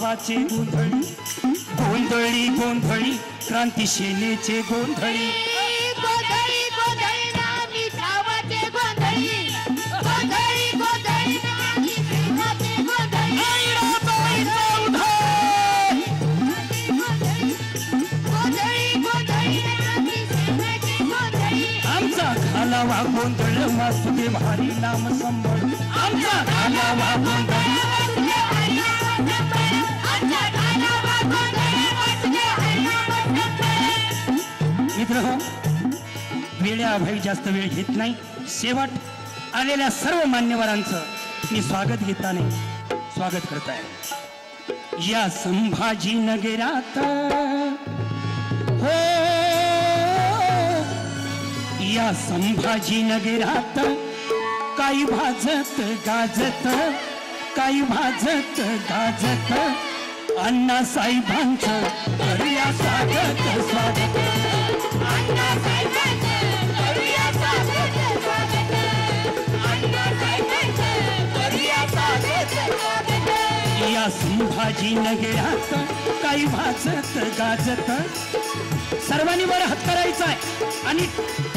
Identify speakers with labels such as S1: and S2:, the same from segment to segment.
S1: छावाचे गोंधळी गोंधळी गोंधळी क्रांती सेनेचे गोंधळी
S2: गोंधळी गोंधळी नामी छावाचे गोंधळी गोंधळी गोंधळी नामी सेनेचे गोंधळी गोंधळी गोंधळी नामी सेनेचे गोंधळी
S1: आमचा घालावा गोंधळ वासुदेव हरी नाम संबळ आमचा घालावा गोंधळ मित्र हो वेळेअभावी जास्त वेळ घेत नाही शेवट आलेल्या सर्व मान्यवरांचं मी स्वागत घेताना स्वागत करत आहे या संभाजीनगरात हो या संभाजीनगरात काही भाजत गाजत काही भाजत गाजत अण्णासाहेबांचं करूया स्वागत स्वागत
S2: अण्णासाहेबांचं करूया स्वागत स्वागत अण्णासाहेबांचं करूया स्वागत स्वागत
S1: या संभाजीनगरात काही भाजत गाजत सर्वांनी वर हात करायचा आहे आणि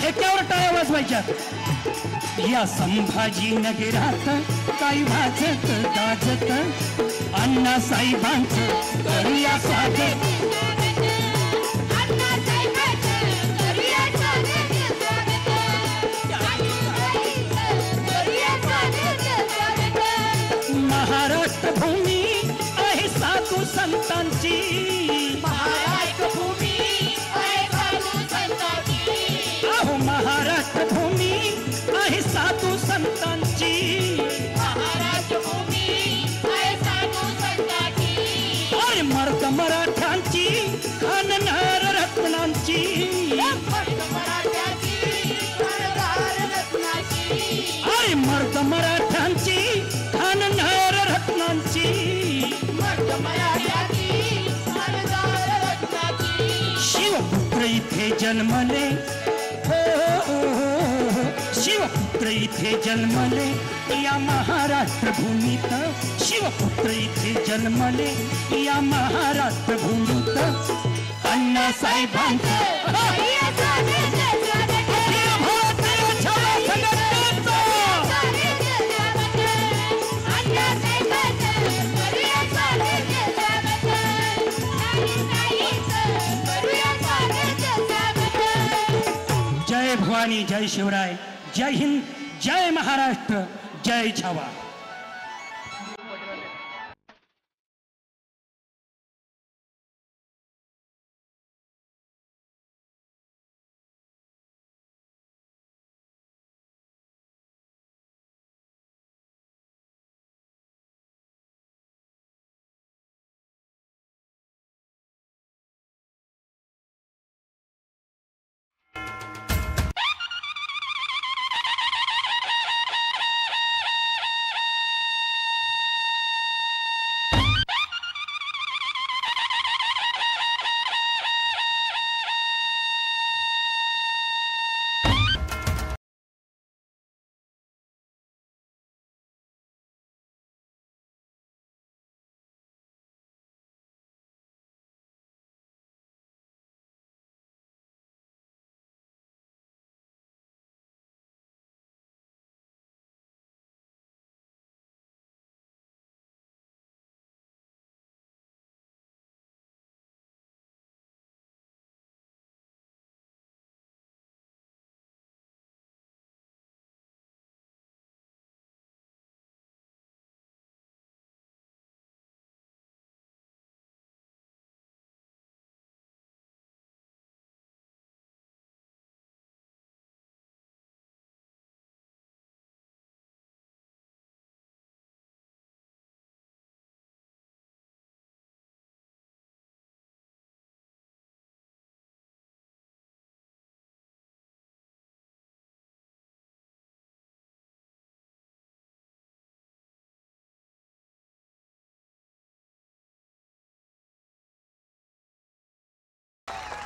S1: ठेक्यावर टाळ्या वाजवायच्या या संभाजीनगरात काही भाजत गाजत अण्णासाहेबांचं करूया स्वागत
S2: अण्णासाहेबांचं करूया स्वागत स्वागत करूया स्वागत स्वागत
S1: महाराष्ट्र भूमी आहे साधू संतांची
S2: महाराष्ट्र भूमी आहे मध्य मराठ्याची मानदार रत्नाची
S1: शिवपुत्र इथे जन्मले शिवपुत्र इथे जन्मले या महाराष्ट्र भूमीत शिवपुत्र इथे जन्मले या महाराष्ट्र भूमीत अण्णासाहेबांचं जय भवानी, जय शिवराय, जय हिंद, जय महाराष्ट्र, जय छावा.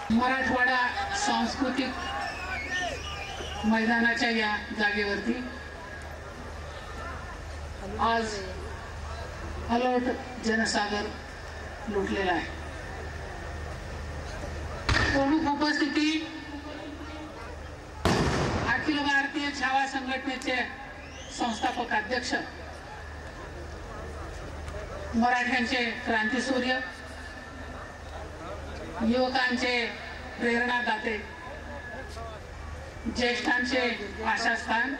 S3: मराठवाडा सांस्कृतिक मैदानाच्या या जागेवरती आज अलोट जनसागर लुटलेला आहे. प्रमुख उपस्थिती अखिल भारतीय छावा संघटनेचे संस्थापक अध्यक्ष, मराठ्यांचे क्रांतीसूर्य, युवकांचे प्रेरणादाते, ज्येष्ठांचे आशास्थान,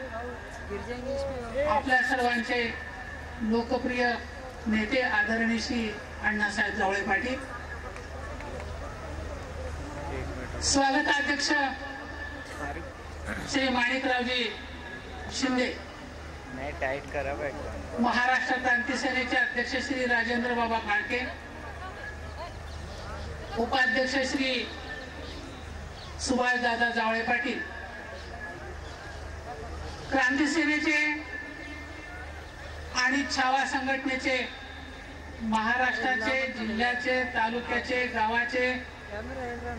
S3: आपल्या सर्वांचे लोकप्रिय नेते आदरणीय श्री अण्णासाहेब जावळे पाटील, स्वागताध्यक्ष श्री माणिकरावजी शिंदे, महाराष्ट्र क्रांती सेनेचे अध्यक्ष श्री राजेंद्र बाबा फाळके, उपाध्यक्ष श्री सुभाषदादा जावळे पाटील, क्रांती सेनेचे आणि छावा संघटनेचे महाराष्ट्राचे, जिल्ह्याचे, तालुक्याचे, गावाचे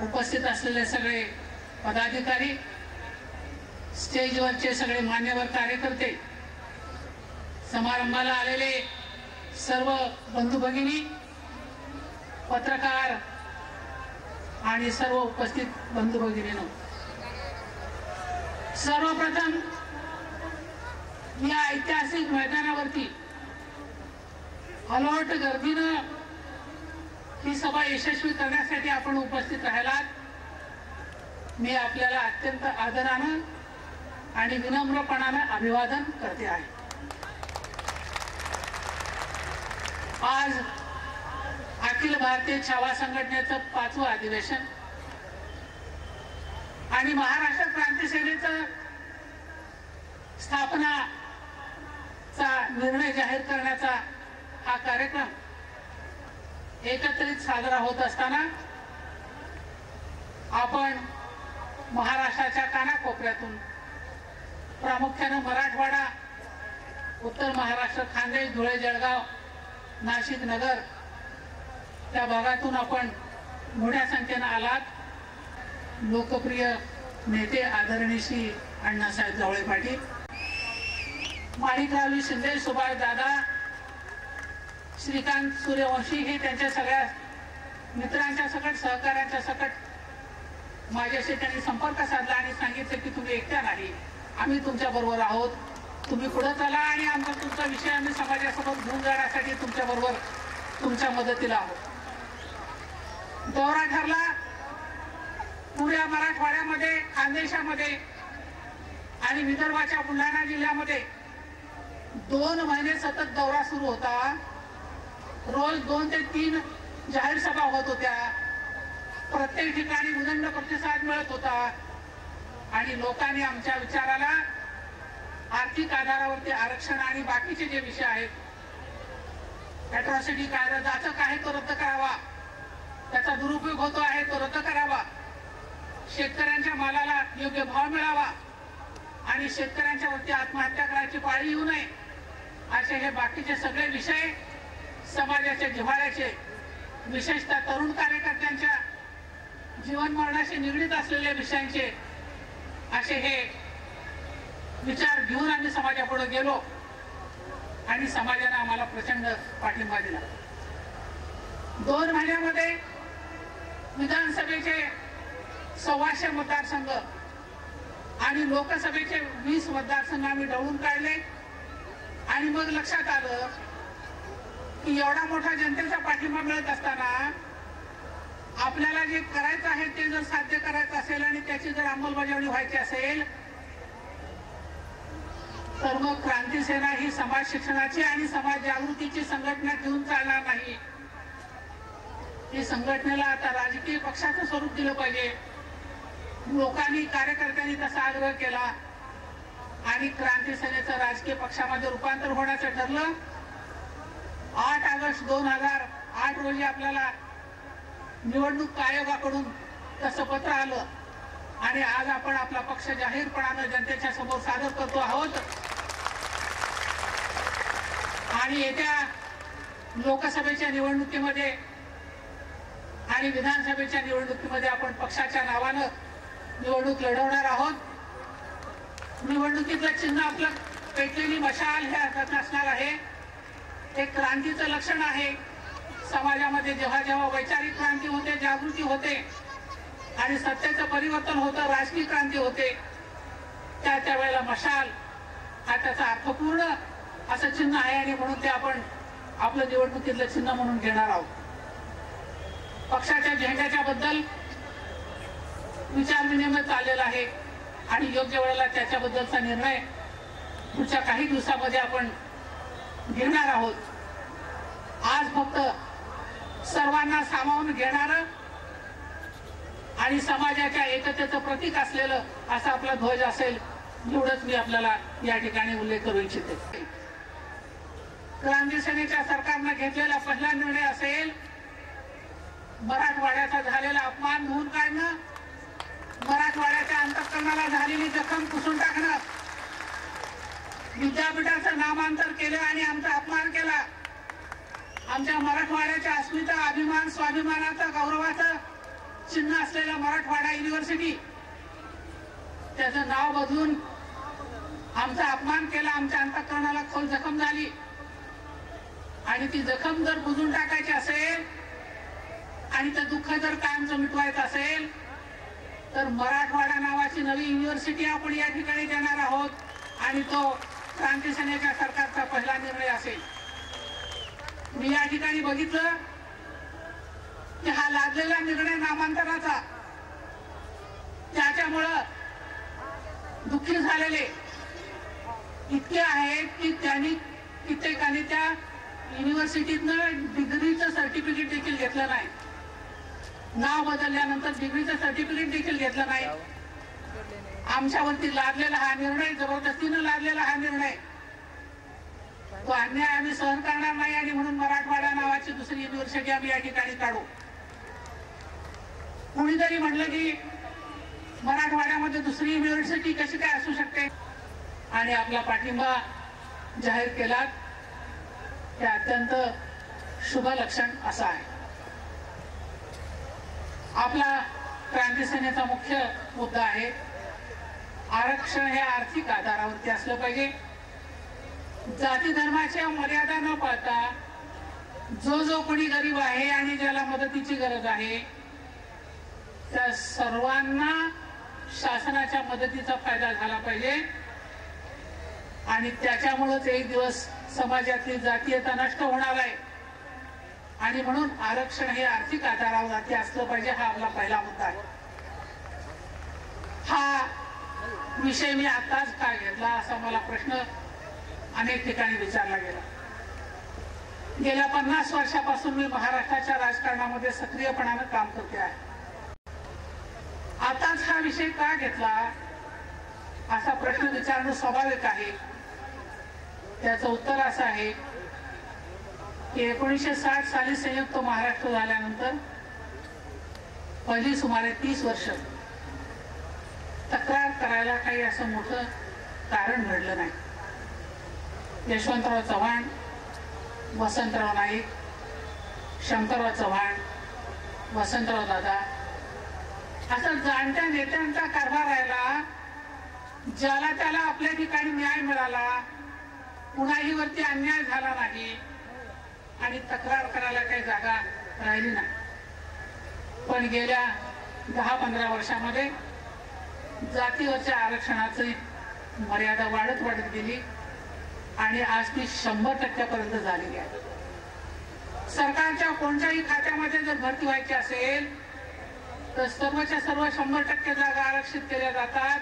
S3: उपस्थित असलेले सगळे पदाधिकारी, स्टेजवरचे सगळे मान्यवर कार्यकर्ते, समारंभाला आलेले सर्व बंधू भगिनी, पत्रकार आणि सर्व उपस्थित बंधू भगिनींनो, सर्वप्रथम या ऐतिहासिक मैदानावरती अलोट गर्दीनं ही सभा यशस्वी करण्यासाठी आपण उपस्थित राहिलात. मी आपल्याला अत्यंत आदरानं आणि विनम्रपणानं अभिवादन करते आहे. आज अखिल भारतीय छावा संघटनेचं 5वं अधिवेशन आणि महाराष्ट्र क्रांती सेनेचं स्थापनाचा निर्णय जाहीर करण्याचा हा कार्यक्रम एकत्रित साजरा होत असताना आपण महाराष्ट्राच्या कानाकोपऱ्यातून प्रामुख्याने मराठवाडा, उत्तर महाराष्ट्र, खानदेश, धुळे, जळगाव नाशिक नगर त्या भागातून आपण मोठ्या संख्येनं आलात. लोकप्रिय नेते आदरणीय श्री अण्णासाहेब जावळे पाटील, माणिकराव शिंदे, सुभाष दादा, श्रीकांत सूर्यवंशी हे त्यांच्या सगळ्या मित्रांच्या सकट, सहकार्यांच्या सकट माझ्याशी त्यांनी संपर्क साधला आणि सांगितलं की तुम्ही एकट्या नाही, आम्ही तुमच्या बरोबर आहोत, तुम्ही पुढे चला आणि आमचा तुमचा विषय आम्ही समाजासमोर घेऊन जाण्यासाठी तुमच्या बरोबर तुमच्या मदतीला आहोत. दौरा ठरला. पुऱ्या मराठवाड्यामध्ये, खानदेशामध्ये आणि विदर्भाच्या बुलढाणा जिल्ह्यामध्ये 2 महिने सतत दौरा सुरू होता. रोज 2 ते 3 जाहीर सभा होत होत्या. प्रत्येक ठिकाणी उदंड प्रतिसाद मिळत होता आणि लोकांनी आमच्या विचाराला आर्थिक आधारावरती आरक्षण आणि बाकीचे जे विषय आहेत, अॅट्रॉसिटी कायदा जाचक आहे तो रद्द करावा, त्याचा दुरुपयोग होतो आहे तो रद्द करावा, शेतकऱ्यांच्या मालाला योग्य भाव मिळावा आणि शेतकऱ्यांच्या वरती आत्महत्या करायची पाळी येऊ नये, असे हे बाकीचे सगळे विषय समाजाच्या जिव्हाळ्याचे, विशेषतः तरुण कार्यकर्त्यांच्या जीवन मरणाशी निगडीत असलेल्या विषयांचे असे हे विचार घेऊन आम्ही समाजापुढे गेलो आणि समाजाने आम्हाला प्रचंड पाठिंबा दिला. 2 महिन्यामध्ये विधानसभेचे 125 मतदारसंघ आणि लोकसभेचे 20 मतदारसंघ आम्ही डवळून काढले आणि मग लक्षात आलं की एवढा मोठा जनतेचा पाठिंबा मिळत असताना आपल्याला जे करायचं आहे ते जर साध्य करायचं असेल आणि त्याची जर अंमलबजावणी व्हायची असेल तर मग क्रांती सेना ही समाज शिक्षणाची आणि समाज जागृतीची संघटना घेऊन चालणार नाही. ही संघटनेला आता राजकीय पक्षाचं स्वरूप दिलं पाहिजे. लोकांनी, कार्यकर्त्यांनी तसा आग्रह केला आणि क्रांती सेनेचं राजकीय पक्षामध्ये रूपांतर होण्याचं ठरलं. 8 ऑगस्ट 2008 रोजी आपल्याला निवडणूक आयोगाकडून तसं पत्र आलं आणि आज आपण आपला पक्ष जाहीरपणानं जनतेच्या समोर सादर करतो आहोत. आणि येत्या लोकसभेच्या निवडणुकीमध्ये आणि विधानसभेच्या निवडणुकीमध्ये आपण पक्षाच्या नावानं निवडणूक लढवणार आहोत. निवडणुकीतलं चिन्ह आपलं पेटलेली मशाल हे असणार आहे. हे क्रांतीचं लक्षण आहे. समाजामध्ये जेव्हा जेव्हा वैचारिक क्रांती होते, जागृती होते आणि सत्तेचं परिवर्तन होतं, राजकीय क्रांती होते, त्या वेळेला मशाल हा त्याचा अर्थपूर्ण असं चिन्ह आहे आणि म्हणून ते आपण आपलं निवडणुकीतलं चिन्ह म्हणून घेणार आहोत. पक्षाच्या झेंड्याच्या बद्दल विचार विनिमय चाललेला आहे आणि योग्य वेळेला त्याच्याबद्दलचा निर्णय पुढच्या काही दिवसामध्ये आपण घेणार आहोत. आज फक्त सर्वांना सामावून घेणारं आणि समाजाच्या एकतेचं प्रतीक असलेलं असा आपला ध्वज असेल, एवढंच मी आपल्याला या ठिकाणी उल्लेख करू इच्छिते. क्रांती सेनेच्या सरकारनं घेतलेला पहिला निर्णय असेल मराठवाड्याचा झालेला अपमान धुवून काढणं, मराठवाड्याच्या अंतःकरणाला झालेली जखम पुसून टाकणं, विद्यापीठाचं नामांतर केलं आणि आमचा अपमान केला. आमच्या मराठवाड्याच्या अस्मिता, अभिमान, स्वाभिमानाचं, गौरवाचं चिन्ह असलेलं मराठवाडा युनिव्हर्सिटी त्याचं नाव बदलून आमचा अपमान केला. आमच्या अंतःकरणाला खोल जखम झाली आणि ती जखम जर बुजून टाकायची असेल आणि ते दुःख जर कायमचं मिटवायचं असेल तर मराठवाडा नावाची नवी युनिव्हर्सिटी आपण या ठिकाणी देणार आहोत आणि तो क्रांती सेनेच्या सरकारचा पहिला निर्णय असेल. मी या ठिकाणी बघितलं की हा लादलेला निर्णय नामांतराचा त्याच्यामुळं दुःखी झालेले इतके आहेत की त्यांनी कित्येकांनी त्या युनिव्हर्सिटीतनं डिग्रीचं सर्टिफिकेट देखील घेतलं नाही. नाव बदलल्यानंतर डिग्रीचं सर्टिफिकेट देखील घेतलं नाही. आमच्यावरती लादलेला हा निर्णय, जबरदस्तीनं लादलेला हा निर्णय, तो अन्याय आम्ही सहन करणार नाही आणि म्हणून मराठवाडा नावाची दुसरी युनिव्हर्सिटी आम्ही या ठिकाणी काढू. कुणीतरी म्हटलं की मराठवाड्यामध्ये दुसरी युनिव्हर्सिटी कशी काय असू शकते आणि आपला पाठिंबा जाहीर केला. ते अत्यंत शुभ लक्षण असं आहे. आपला क्रांती सेनेचा मुख्य मुद्दा आहे आरक्षण हे आर्थिक आधारावरती असलं पाहिजे. जाती धर्माच्या मर्यादा न पाळता जो कोणी गरीब आहे आणि ज्याला मदतीची गरज आहे त्या सर्वांना शासनाच्या मदतीचा फायदा झाला पाहिजे. आणि त्याच्यामुळेच एक दिवस समाजातली जातीयता नष्ट होणार आहे. आणि म्हणून आरक्षण हे आर्थिक आधारावरती असलं पाहिजे हा आपला पहिला मुद्दा आहे. हा विषय मी आताच का घेतला असा मला प्रश्न अनेक ठिकाणी विचारला गेला. गेल्या 50 वर्षापासून मी महाराष्ट्राच्या राजकारणामध्ये सक्रियपणाने काम करते आहे. आताच हा विषय का घेतला असा प्रश्न विचारणं स्वाभाविक आहे. त्याचं उत्तर असं आहे की 1960 साली संयुक्त महाराष्ट्र झाल्यानंतर पहिली सुमारे 30 वर्ष तक्रार करायला काही असं मोठं कारण घडलं नाही. यशवंतराव चव्हाण, वसंतराव नाईक, शंकरराव चव्हाण, वसंतराव दादा असा जाणत्या नेत्यांचा कारभार राहिला. ज्याला त्याला आपल्या ठिकाणी न्याय मिळाला, कुणाही वरती अन्याय झाला नाही आणि तक्रार करायला काही जागा राहिली नाही. पण गेल्या 10-15 वर्षामध्ये जातीवरच्या आरक्षणाची मर्यादा वाढत गेली आणि आज ती 100% झालेली आहे. सरकारच्या कोणत्याही खात्यामध्ये जर भरती व्हायची असेल तर सर्वच्या सर्व 100% जागा आरक्षित केल्या जातात.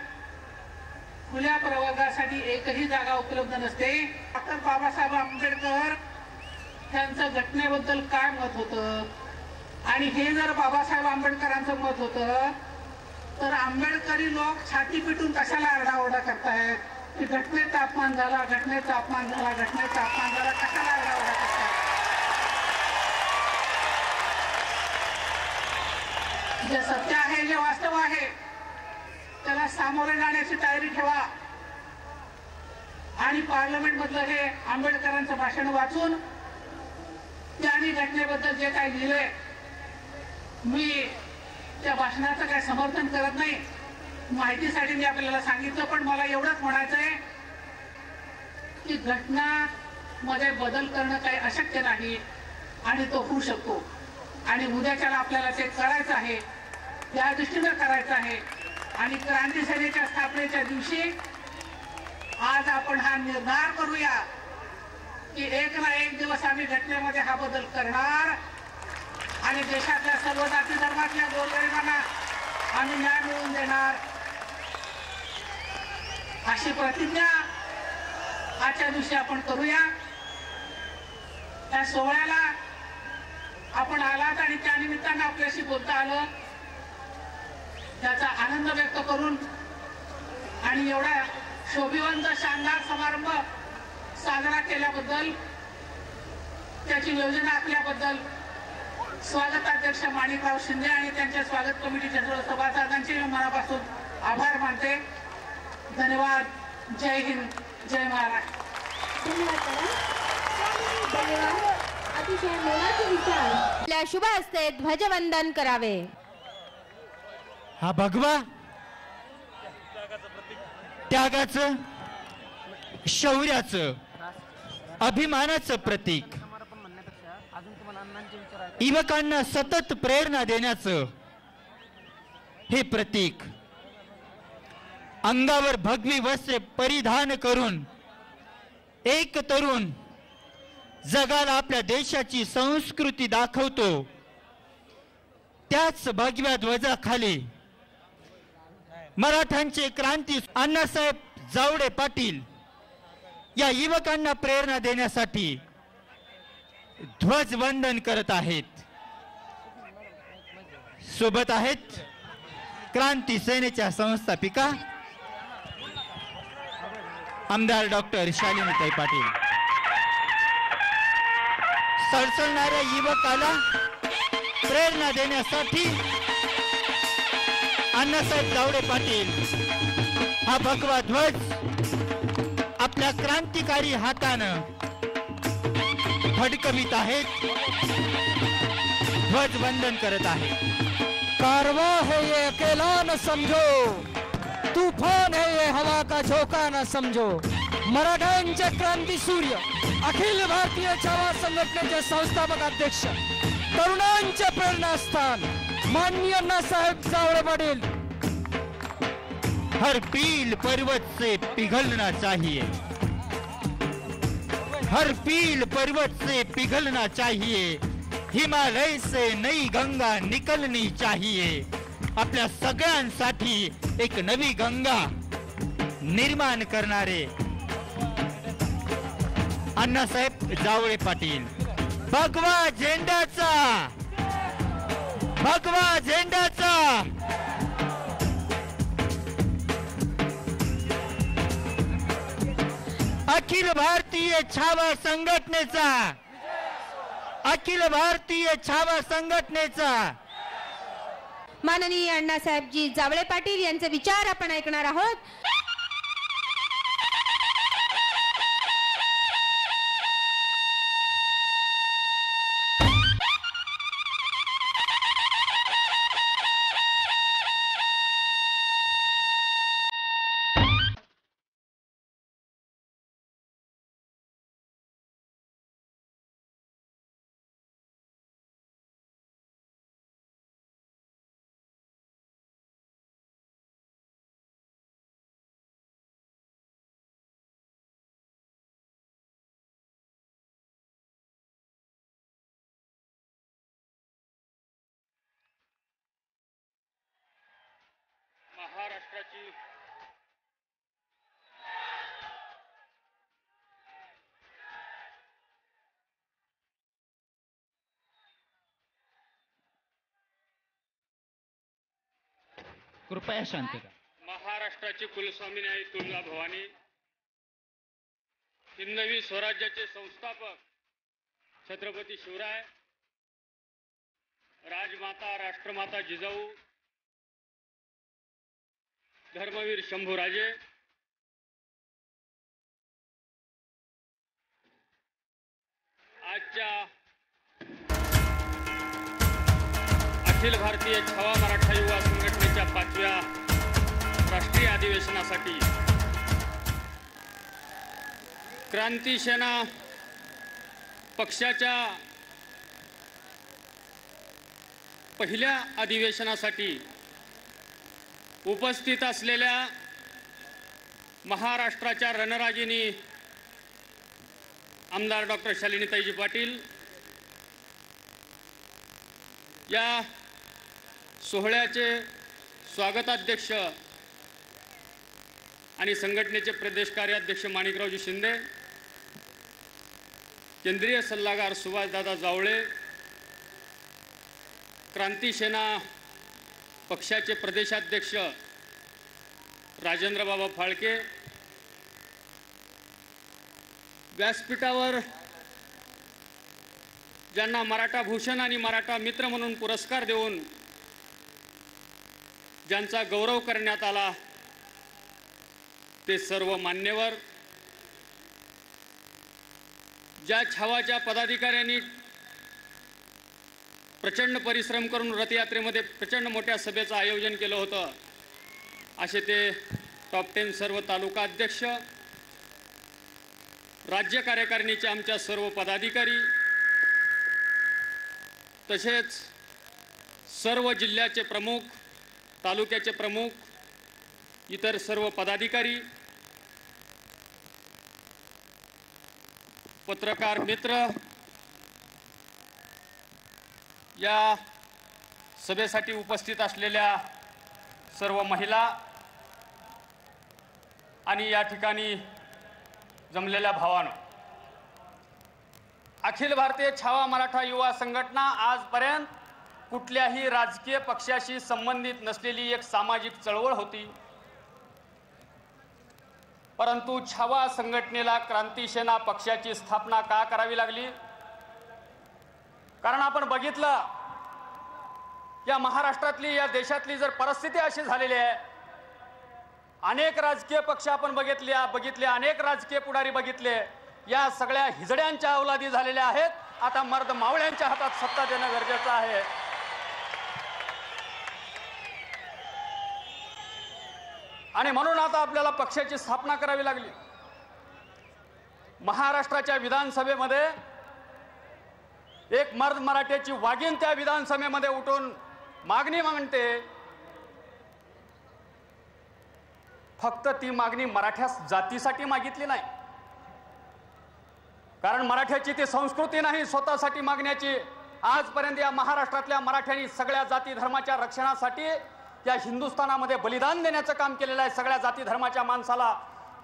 S3: खुल्या प्रवर्गासाठी एकही जागा उपलब्ध नसते. डॉक्टर बाबासाहेब आंबेडकर त्यांचं घटनेबद्दल काय मत होतं आणि हे जर बाबासाहेब आंबेडकरांचं मत होतं तर आंबेडकरी लोक छाती पिटून कशाला आरडाओरडा करतायत की घटनेचा अपमान झाला, घटनेचा अपमान झाला, घटनेचा अपमान झाला, कशाला आरडाओरडा करतायत. जे सत्य आहे, जे वास्तव आहे त्याला सामोरे जाण्याची तयारी ठेवा. आणि पार्लमेंट मधलं हे आंबेडकरांचं भाषण वाचून त्यांनी घटनेबद्दल जे काही लिहिलंय, मी त्या भाषणाचं काही समर्थन करत नाही. माहितीसाठी मी आपल्याला सांगितलं. पण मला एवढंच म्हणायचंय की घटना मध्ये बदल करणं काही अशक्य नाही आणि तो होऊ शकतो. आणि उद्याच्याला आपल्याला ते करायचं आहे, त्या दृष्टीने करायचं आहे. आणि क्रांती सेनेच्या स्थापनेच्या दिवशी आज आपण हा निर्धार करूया की एक ना एक दिवस आम्ही घटनेमध्ये हा बदल करणार आणि देशातल्या सर्व जाती धर्मातल्या गोरगरिबांना आम्ही न्याय मिळवून देणार अशी प्रतिज्ञा आजच्या दिवशी आपण करूया. त्या सोहळ्याला आपण आलात आणि त्या निमित्तानं आपल्याशी बोलता आलं त्याचा आनंद व्यक्त करून आणि एवढा शोभिवंत शानदार समारंभ साजरा केल्याबद्दल, त्याची योजना आखल्याबद्दल स्वागताध्यक्ष माणिकराव शिंदे आणि त्यांच्या स्वागत कमिटीच्या सर्व सभासदांचे मनापासून आभार मानते. धन्यवाद. जय हिंद, जय महाराष्ट्र.
S2: अतिशय मोलाचे विचार. आपल्या शुभ हस्ते ध्वजवंदन करावे.
S1: हा भगवा त्यागाचं, शौर्याचं, अभिमानाचं प्रतीक, युवकांना सतत प्रेरणा देण्याचं हे प्रतीक, अंगावर भगवी वस्त्रे परिधान करून एक तरुण जगाला आपल्या देशाची संस्कृती दाखवतो. त्याच भगव्या ध्वजाखाली मराठ्यांचे क्रांती अण्णासाहेब जावडे पाटील या युवकांना प्रेरणा देण्यासाठी ध्वजवंदन करत आहेत. सोबत आहेत क्रांती सेनेच्या संस्थापिका आमदार डॉक्टर शालिनीताई पाटील. सळसळणाऱ्या युवकाला प्रेरणा देण्यासाठी अण्णासाहेब जावडे पाटील हा भगवा ध्वज आपल्या क्रांतिकारी हातानं
S4: फडकवीत आहेत, ध्वजवंदन करत आहेत।
S1: कारवा है ये अकेला न समझो, तूफान है ये हवा का झोंका न समझो। मराठ्यांचे क्रांती सूर्य, अखिल भारतीय छावा संघटनेचे संस्थापक अध्यक्ष, तरुणांचे प्रेरणास्थान माननीय अण्णासाहेब जावळे पाटील।
S4: हर पील पर्वत से पिघलना चाहिए, हर पील पर्वत से पिघलना चाहिए, हिमालय से नई गंगा निकलनी चाहिए। आपल्या सगळ्यांसाठी एक नवी गंगा निर्माण करणारे अण्णासाहेब जावळे पाटील। भगवा झेंडाचा, भगवा झेंडाचा। अखिल भारतीय छावा संघटनेचा, अखिल भारतीय छावा संघटनेचा।
S2: माननीय अण्णासाहेबजी जावळे पाटील यांचे विचार आपण ऐकणार आहोत।
S5: महाराष्ट्राची
S4: कृपया शांतता।
S5: महाराष्ट्राची कुलस्वामिनी आई तुळजा भवानी, हिंदवी स्वराज्याचे संस्थापक छत्रपती शिवराय, राजमाता राष्ट्रमाता जिजाऊ, धर्मवीर शंभूराजे, आजच्या अखिल भारतीय छावा मराठा युवा संघटनेच्या 5व्या राष्ट्रीय अधिवेशनासाठी क्रांती सेना पक्षाच्या पहिल्या अधिवेशनासाठी उपस्थित असलेल्या महाराष्ट्राच्या रणरागिणी आमदार डॉक्टर शालिनीताईजी पाटील, या सोहळ्याचे स्वागताध्यक्ष आणि संघटनेचे प्रदेश कार्याध्यक्ष माणिकरावजी शिंदे, केंद्रीय सल्लागार सुभाषदादा जावळे, क्रांती सेना पक्षाचे प्रदेशाध्यक्ष राजेंद्र बाबा फाळके, व्यासपीठावर ज्यांना मराठा भूषण आणि मराठा मित्र म्हणून पुरस्कार देऊन ज्यांचा गौरव करण्यात आला ते सर्व मान्यवर, ज्या छावाच्या पदाधिकाऱ्यांनी प्रचंड परिश्रम करून रथयात्रेमध्ये प्रचंड मोठ्या सभेचं आयोजन केलं होतं, असे ते टॉप 10 सर्व तालुका अध्यक्ष, राज्य कार्यकारिणीचे आमच्या सर्व पदाधिकारी, तसेच सर्व जिल्ह्याचे प्रमुख, तालुक्याचे प्रमुख, इतर सर्व पदाधिकारी, पत्रकार मित्र, या सभेसाठी उपस्थित असलेल्या सर्व महिला आणि या ठिकाणी जमलेल्या भावांनो, अखिल भारतीय छावा मराठा युवा संघटना आजपर्यंत कुठल्याही राजकीय पक्षाशी संबंधित नसलेली एक सामाजिक चळवळ होती, परंतु छावा संघटनेला क्रांती सेना पक्षाची स्थापना का करावी लागली? कारण आपण बघितलं या महाराष्ट्रातली, या देशातली जर परिस्थिती अशी झालेली आहे, अनेक राजकीय पक्ष आपण बघितले, अनेक राजकीय पुढारी बघितले, या सगळ्या हिजड्यांच्या अवलादी झालेल्या आहेत. आता मर्द मावळ्यांच्या हातात सत्ता देणं गरजेचं आहे. आणि म्हणून आता आपल्याला पक्षाची स्थापना करावी लागली. महाराष्ट्राच्या विधानसभेमध्ये एक मर्द मराठ्याची वाघीण त्या विधानसभेमध्ये उठून मागणी मागते. फक्त ती मागणी मराठ्या जातीसाठी मागितली नाही, कारण मराठ्याची ती संस्कृती नाही स्वतःसाठी मागण्याची. आजपर्यंत या महाराष्ट्रातल्या मराठ्यांनी सगळ्या जाती धर्माच्या रक्षणासाठी या हिंदुस्थानामध्ये बलिदान देण्याचं काम केलेलं आहे. सगळ्या जाती धर्माच्या माणसाला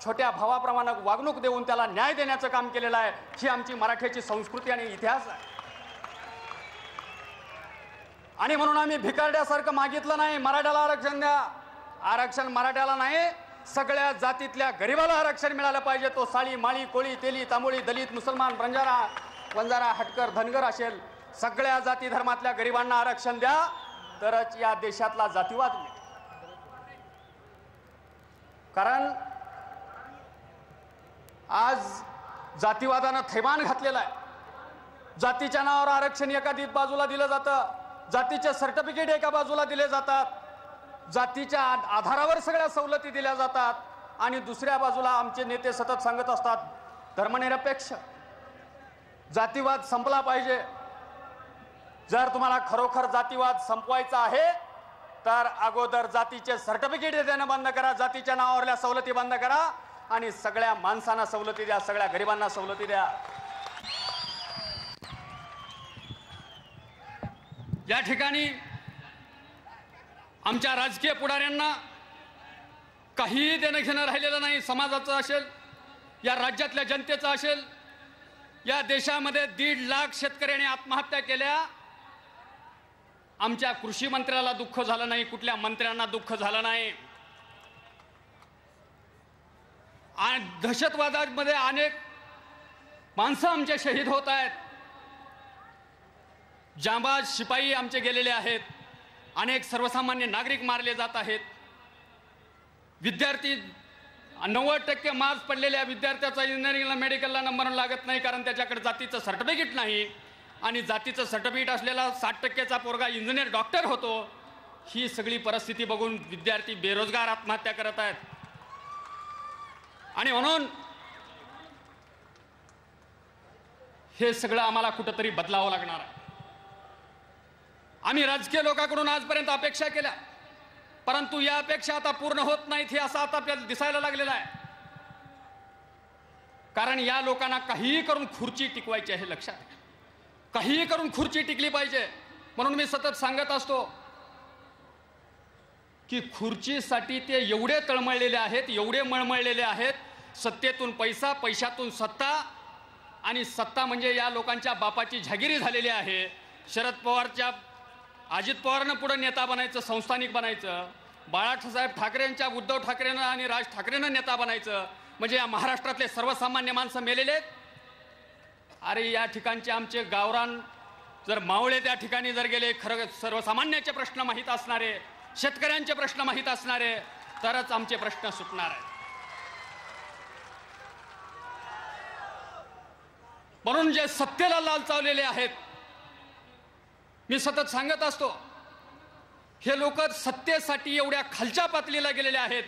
S5: छोट्या भावाप्रमाणे वागणूक देऊन त्याला न्याय देण्याचं काम केलेलं आहे. ही आमची मराठ्याची संस्कृती आणि इतिहास आहे. आणि म्हणून आम्ही भिकारड्यासारखं मागितलं नाही मराठ्याला आरक्षण द्या. आरक्षण मराठ्याला नाही, सगळ्या जातीतल्या गरिबाला आरक्षण मिळालं पाहिजे. तो साळी माळी कोळी तेली तांबोळी दलित मुसलमान बंजारा हटकर धनगर असेल, सगळ्या जाती धर्मातल्या गरिबांना आरक्षण द्या, तरच या देशातला जातीवाद मिळेल. कारण आज जातीवादानं थैमान घातलेला आहे. जातीच्या नावावर आरक्षण एका बाजूला दिलं जातं, जातीचे सर्टिफिकेट एका बाजूला दिले जातात, जातीच्या आधारावर सगळ्या सवलती दिल्या जातात. आणि दुसऱ्या बाजूला आमचे नेते सतत सांगत असतात धर्मनिरपेक्ष, जातीवाद संपला पाहिजे. जर तुम्हाला खरोखर जातीवाद संपवायचा आहे तर अगोदर जातीचे सर्टिफिकेट देणं बंद करा, जातीच्या नावावरल्या सवलती बंद करा आणि सगळ्या माणसांना सवलती द्या, सगळ्या गरिबांना सवलती द्या. या ठिकाणी आमच्या राजकीय पुढाऱ्यांना काहीही देणं घेणं राहिलेलं नाही. समाजाचं असेल, या राज्यातल्या जनतेचं असेल. या देशामध्ये 1.5 लाख शेतकऱ्यांनी आत्महत्या केल्या. आमच्या कृषी मंत्र्याला दुःख झालं नाही, कुठल्या मंत्र्यांना दुःख झालं नाही. आणि दहशतवादामध्ये अनेक माणसं आमचे शहीद होत आहेत. जांबाज शिपाई आमचे गेलेले आहेत. अनेक सर्वसामान्य नागरिक मारले जात आहेत. विद्यार्थी 90% मार्क्स पडलेल्या विद्यार्थ्याचा इंजिनिअरिंगला मेडिकलला नंबर लागत नाही, कारण त्याच्याकडे जातीचं सर्टिफिकेट नाही. आणि जातीचं सर्टिफिकेट असलेला 60%चा पोरगा इंजिनियर डॉक्टर होतो. ही सगळी परिस्थिती बघून विद्यार्थी बेरोजगार आत्महत्या करत आहेत. आणि म्हणून हे सगळं आम्हाला कुठंतरी बदलावं लागणार आहे. आम्ही राजकीय लोकांकडून आजपर्यंत अपेक्षा केल्या, परंतु या अपेक्षा आता पूर्ण होत नाहीत हे असं आता आपल्याला दिसायला लागलेलं आहे. कारण या लोकांना काहीही करून खुर्ची टिकवायची आहे. लक्षात, काहीही करून खुर्ची टिकली पाहिजे. म्हणून मी सतत सांगत असतो की खुर्चीसाठी ते एवढे तळमळलेले आहेत, एवढे मळमळलेले आहेत. सत्तेतून पैसा, पैशातून सत्ता, आणि सत्ता म्हणजे या लोकांच्या बापाची झागिरी झालेली आहे. शरद पवारच्या, अजित पवारांना पुढे नेता बनायचं, संस्थानिक बनायचं. बाळासाहेब ठाकरेंच्या, उद्धव ठाकरेंना आणि राज ठाकरेंना नेता बनायचं. म्हणजे या महाराष्ट्रातले सर्वसामान्य माणसं मेलेले आहेत. अरे या ठिकाणचे आमचे गावरान जर मावळे त्या ठिकाणी जर गेले, खरं सर्वसामान्याचे प्रश्न माहीत असणारे, शेतकऱ्यांचे प्रश्न माहीत असणारे, तरच आमचे प्रश्न सुटणार आहेत. म्हणून जे सत्तेला लालचावलेले आहेत, मी सतत सांगत असतो, हे लोक सत्तेसाठी एवढ्या खालच्या पातळीला गेलेले आहेत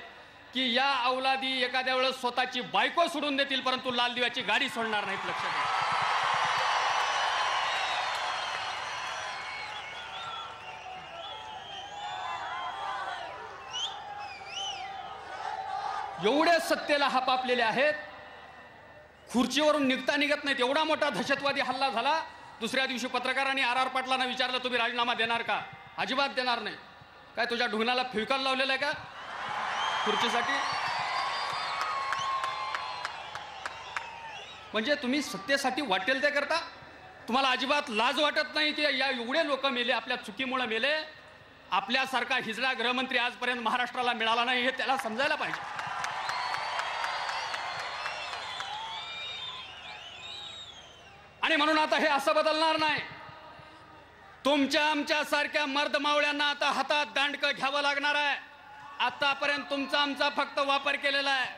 S5: की या अवलादी एखाद्या वेळेस स्वतःची बायको सोडून देतील, परंतु लाल दिव्याची गाडी सोडणार नाहीत. लक्षात घ्या. एवढे सत्तेला हापापलेले आहेत, खुर्चीवरून निघत नाहीत. एवढा मोठा दहशतवादी हल्ला झाला. दुसऱ्या दिवशी पत्रकारांनी आर पाटलांना विचारलं, तुम्ही राजीनामा देणार का? अजिबात देणार नाही. काय तुझ्या ढुंगणाला फिवकाल लावलेला आहे का खुर्चीसाठी? म्हणजे तुम्ही सत्तेसाठी वाटेल ते करता. तुम्हाला अजिबात लाज वाटत नाही की या एवढे लोक मेले, आपल्या चुकीमुळे मेले. आपल्यासारखा हिजडा गृहमंत्री आजपर्यंत महाराष्ट्राला मिळाला नाही, हे त्याला समजायला पाहिजे. आणि म्हणून आता हे असं बदलणार नाही. तुमच्या आमच्या सारख्या मर्द मावळ्यांना आता हातात दांडकं घ्यावं लागणार आहे. आतापर्यंत तुमचा आमचा फक्त वापर केलेला आहे.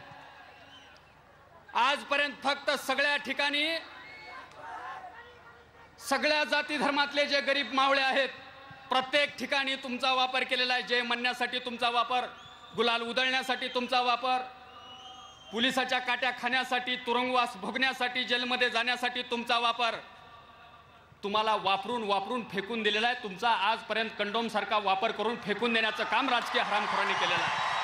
S5: आजपर्यंत फक्त सगळ्या ठिकाणी सगळ्या जाती धर्मातले जे गरीब मावळे आहेत प्रत्येक ठिकाणी तुमचा वापर केलेला आहे. जय म्हणण्यासाठी तुमचा वापर, गुलाल उधळण्यासाठी तुमचा वापर, पोलिसाच्या काट्या खाण्यासाठी, तुरुंगवास भोगण्यासाठी, जेलमध्ये जाण्यासाठी तुमचा वापर. तुम्हाला वापरून वापरून फेकून दिलेला आहे. तुमचा आजपर्यंत कंडोम सारखा वापर करून फेकून देण्याचं काम राजकीय हरामखोरांनी केलेलं आहे.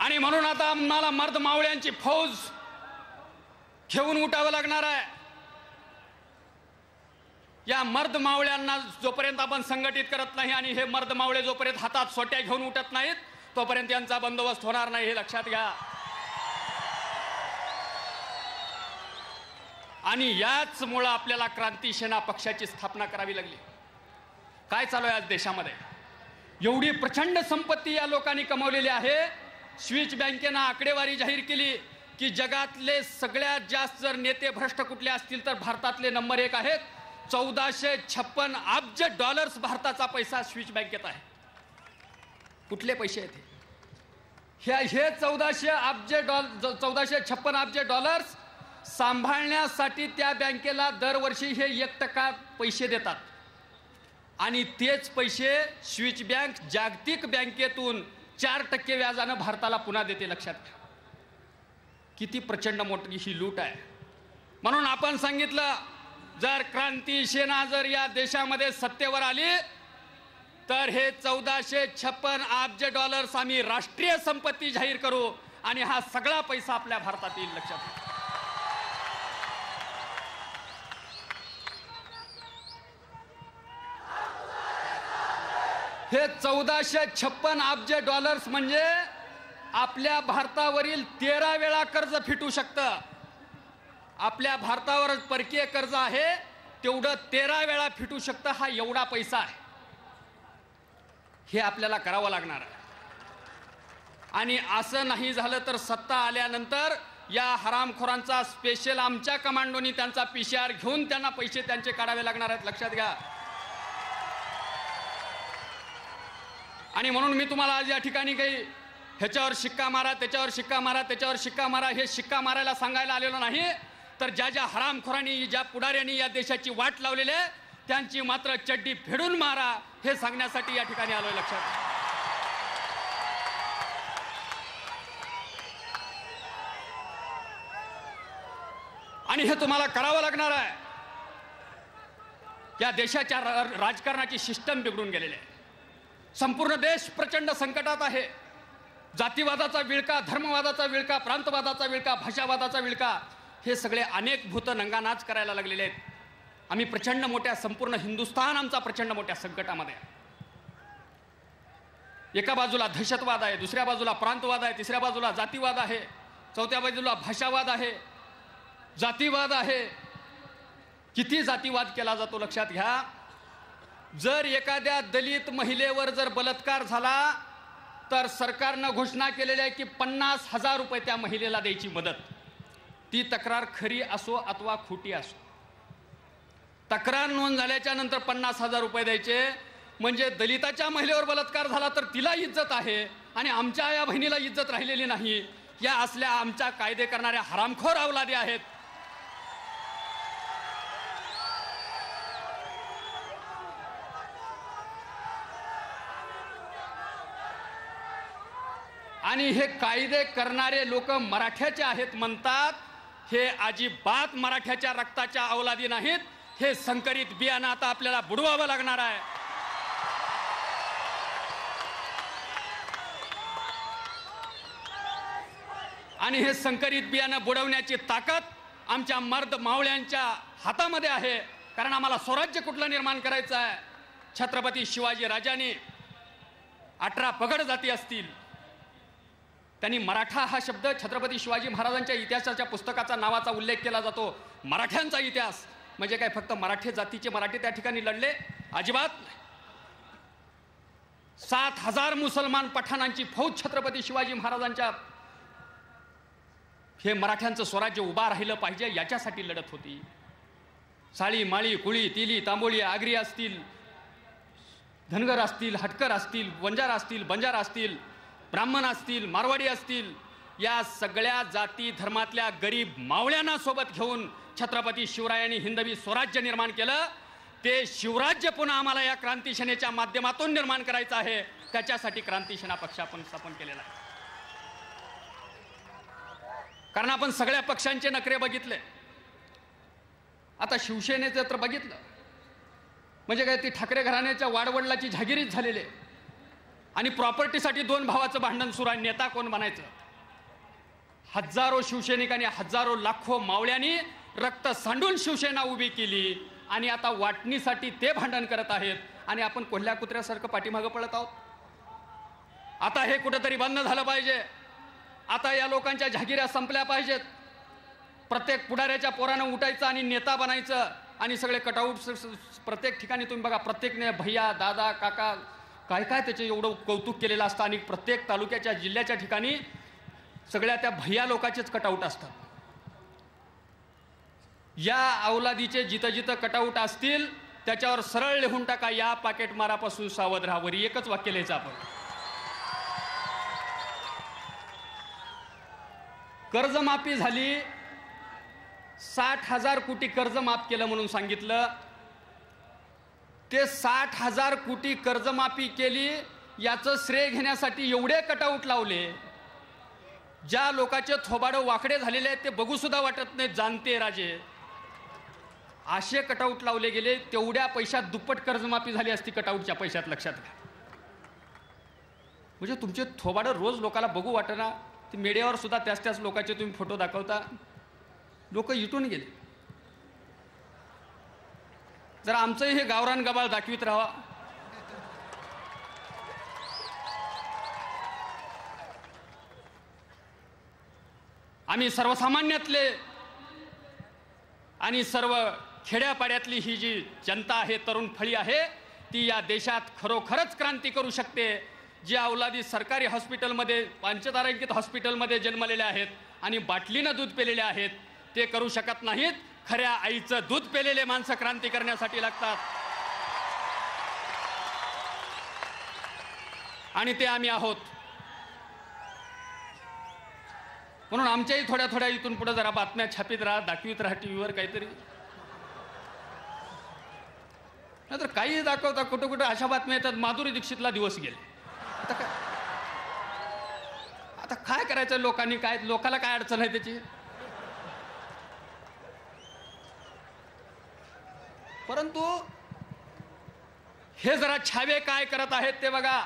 S5: आणि म्हणून आता आम्हाला मर्द मावळ्यांची फौज घेऊन उठावं लागणार आहे. या मर्द मावळ्यांना जोपर्यंत आपण संघटित करत नाही आणि हे मर्द मावळे जोपर्यंत हातात सोट्या घेऊन उठत नाहीत तोपर्यंत यांचा बंदोबस्त होणार नाही, हे लक्षात घ्या. आणि याचमुळे आपल्याला क्रांती सेना पक्षाची स्थापना करावी लागली. काय चालू आहे आज देशामध्ये? एवढी प्रचंड संपत्ती या लोकांनी कमावलेली आहे. स्विस बँकेनं आकडेवारी जाहीर केली की जगातले सगळ्यात जास्त जर नेते भ्रष्ट कुठले असतील तर भारतातले नंबर 1 आहेत. 1456 अब्ज डॉलर्स भारताचा पैसा स्विस बँकेत आहे. कुठले पैसे आहेत हे? 1456 अब्ज डॉलर्स सांभाळण्यासाठी त्या बँकेला दरवर्षी हे 1% पैसे देतात. आणि तेच पैसे स्विस बँक जागतिक बँकेतून 4% व्याजानं भारताला पुन्हा देते. लक्षात घ्या किती प्रचंड मोठी ही लूट आहे. म्हणून आपण सांगितलं जर क्रांती सेना जर या देशामध्ये सत्तेवर आली तर हे 1456 अब्ज डॉलर्स आम्ही राष्ट्रीय संपत्ती जाहीर करू आणि हा सगळा पैसा आपल्या भारतात येईल. लक्षात घ्या. हे 1456 अब्ज डॉलर्स म्हणजे आपल्या भारतावरील 13 वेळा कर्ज फिटू शकतं. आपल्या भारतावर परकीय कर्ज आहे तेवढं 13 वेळा फिटू शकतं. हा एवढा पैसा आहे. हे आपल्याला करावं लागणार आहे. आणि असं नाही झालं तर सत्ता आल्यानंतर या हरामखोरांचा स्पेशल आमच्या कमांडोनी त्यांचा PCR घेऊन त्यांना पैसे त्यांचे काढावे लागणार आहेत. लक्षात घ्या. आणि म्हणून मी तुम्हाला आज या ठिकाणी काही ह्याच्यावर शिक्का मारा, त्याच्यावर शिक्का मारा, त्याच्यावर शिक्का मारा हे शिक्का मारायला सांगायला आलेलो नाही, तर ज्या ज्या हरामखोरांनी ज्या पुढाऱ्यांनी या देशाची वाट लावलेली आहे त्यांची मात्र चड्डी फेडून मारा हे सांगण्यासाठी या ठिकाणी आलोय. लक्षात. आणि हे तुम्हाला करावं लागणार आहे. या देशाच्या राजकारणाची सिस्टम बिघडून गेलेली आहे. संपूर्ण देश प्रचंड संकटात आहे. जातीवादाचा विळका, धर्मवादाचा विळका, प्रांतवादाचा विळका, भाषावादाचा विळका हे सगळे अनेक भूत नंगानाच करायला लागलेले आहेत. आम्ही प्रचंड मोठ्या संपूर्ण हिंदुस्थान आमचा प्रचंड मोठ्या संकटामध्ये आहे. एका बाजूला दहशतवाद आहे, दुसऱ्या बाजूला प्रांतवाद आहे, तिसऱ्या बाजूला जातीवाद आहे, चौथ्या बाजूला भाषावाद आहे, जातीवाद आहे. किती जातीवाद केला जातो लक्षात घ्या. जर एखाद्या दलित महिलेवर जर बलात्कार झाला तर सरकारनं घोषणा केलेली आहे की 50,000 रुपये त्या महिलेला द्यायची मदत. ती तक्रार खरी असो अथवा खोटी असो. तक्रार नोंद झाल्याच्या नंतर 50,000 रुपये द्यायचे. म्हणजे दलिताच्या महिलेवर बलात्कार झाला तर तिला इज्जत आहे आणि आमच्या या बहिणीला इज्जत राहिलेली नाही. या असल्या आमच्या कायदे करणाऱ्या हरामखोर अवलादी आहेत. आणि हे कायदे करणारे लोक मराठ्याचे आहेत म्हणतात. हे अजिबात मराठ्याच्या रक्ताच्या अवलादी नाहीत. हे संकरित बियाणं आता आपल्याला बुडवावं लागणार आहे. आणि हे संकरित बियाणं बुडवण्याची ताकद आमच्या मर्द मावळ्यांच्या हातामध्ये आहे. कारण आम्हाला स्वराज्य कुठलं निर्माण करायचं आहे. छत्रपती शिवाजी राजांनी 18 पगड जाती असतील. त्यांनी मराठा हा शब्द छत्रपती शिवाजी महाराजांच्या इतिहासाच्या पुस्तकाचा नावाचा उल्लेख केला जातो. मराठ्यांचा इतिहास म्हणजे काय फक्त मराठी जातीचे मराठी त्या ठिकाणी लढले? अजिबात नाही. 7,000 मुसलमान पठाणांची फौज छत्रपती शिवाजी महाराजांच्या हे मराठ्यांचं स्वराज्य उभा राहिलं पाहिजे याच्यासाठी लढत होती. साळी माळी कुळी तिली तांबोळी आगरी असतील, धनगर असतील, हटकर असतील, वंजारा असतील, बंजारा असतील, ब्राह्मण असतील, मारवाडी असतील, या सगळ्या जाती धर्मातल्या गरीब मावळ्यांना सोबत घेऊन छत्रपती शिवरायांनी हिंदवी स्वराज्य निर्माण केलं. ते शिवराज्य पुन्हा आम्हाला या क्रांती सेनेच्या माध्यमातून निर्माण करायचं आहे. त्याच्यासाठी क्रांती सेना पक्ष आपण स्थापन केलेला आहे. कारण आपण सगळ्या पक्षांचे नखरे बघितले. आता शिवसेनेचं तर बघितलं म्हणजे काय, ती ठाकरे घराण्याच्या वाडवडिलाची जागिरीच झालेले आणि प्रॉपर्टीसाठी दोन भावाचं भांडण सुरू आहे. नेता कोण बनायचं? हजारो शिवसैनिकांनी, हजारो लाखो मावळ्यांनी रक्त सांडून शिवसेना उभी केली आणि आता वाटणीसाठी ते भांडण करत आहेत आणि आपण कोल्ह्या कुत्र्यासारखं पाठीमागं पळत आहोत. आता हे कुठेतरी बंद झालं पाहिजे. आता या लोकांच्या जागिऱ्या संपल्या पाहिजेत. प्रत्येक पुढाऱ्याच्या पोरानं उठायचं आणि नेता बनायचं आणि सगळे कटआउट प्रत्येक ठिकाणी तुम्ही बघा, प्रत्येकने भैया, दादा, काका काय काय त्याचे एवढं कौतुक केलेलं असतं आणि प्रत्येक तालुक्याच्या, जिल्ह्याच्या ठिकाणी सगळ्या त्या भैया लोकांचेच कटआउट असतात. या अवलादीचे जिथं जिथं कटआउट असतील त्याच्यावर सरळ लिहून टाका, या पाकेटमारापासून सावध राहा. वरी एकच वाक्य लिहायचं आपण. कर्जमाफी झाली, 60,000 कोटी कर्ज माफ केलं म्हणून सांगितलं. ते 60,000 कोटी कर्जमाफी केली याचं श्रेय घेण्यासाठी एवढे कटआउट लावले. ज्या लोकांचे थोबाडं वाकडे झालेले आहेत ते बघू सुद्धा वाटत नाही, जाणते राजे, असे कटआउट लावले गेले. तेवढ्या पैशात दुप्पट कर्जमाफी झाली असती कटआउटच्या पैशात, लक्षात घ्या. म्हणजे तुमचे थोबाडं रोज लोकांना बघू वाटना. ते मीडियावर सुद्धा त्याच लोकांचे तुम्ही फोटो दाखवता, लोक इटून गेले. जरा आमचंही हे गावरान गबाळ दाखवित राहा. आम्ही सर्वसामान्यातले आणि सर्व खेड्यापाड्यातली ही जी जनता आहे, तरुण फळी आहे, ती या देशात खरोखरच क्रांती करू शकते. जे अवलादी सरकारी हॉस्पिटलमध्ये, पंचतारांकित हॉस्पिटलमध्ये जन्मलेले आहेत आणि बाटलीनं दूध पेलेले आहेत, ते करू शकत नाहीत. खऱ्या आईचं दूध पेलेले माणसं क्रांती करण्यासाठी लागतात आणि ते आम्ही आहोत. म्हणून आमच्याही थोड्या थोड्या इथून पुढे जरा बातम्या छापित राहा, दाखवित राहा टीव्हीवर काहीतरी. नाहीतर काही दाखवता, कुठं कुठं अशा बातम्या येतात, माधुरी दीक्षितला दिवस गेले. आता काय करायचं लोकांनी? काय लोकाला काय अडचण आहे त्याची? परंतु हे जरा छावे काय करत आहेत ते बघा.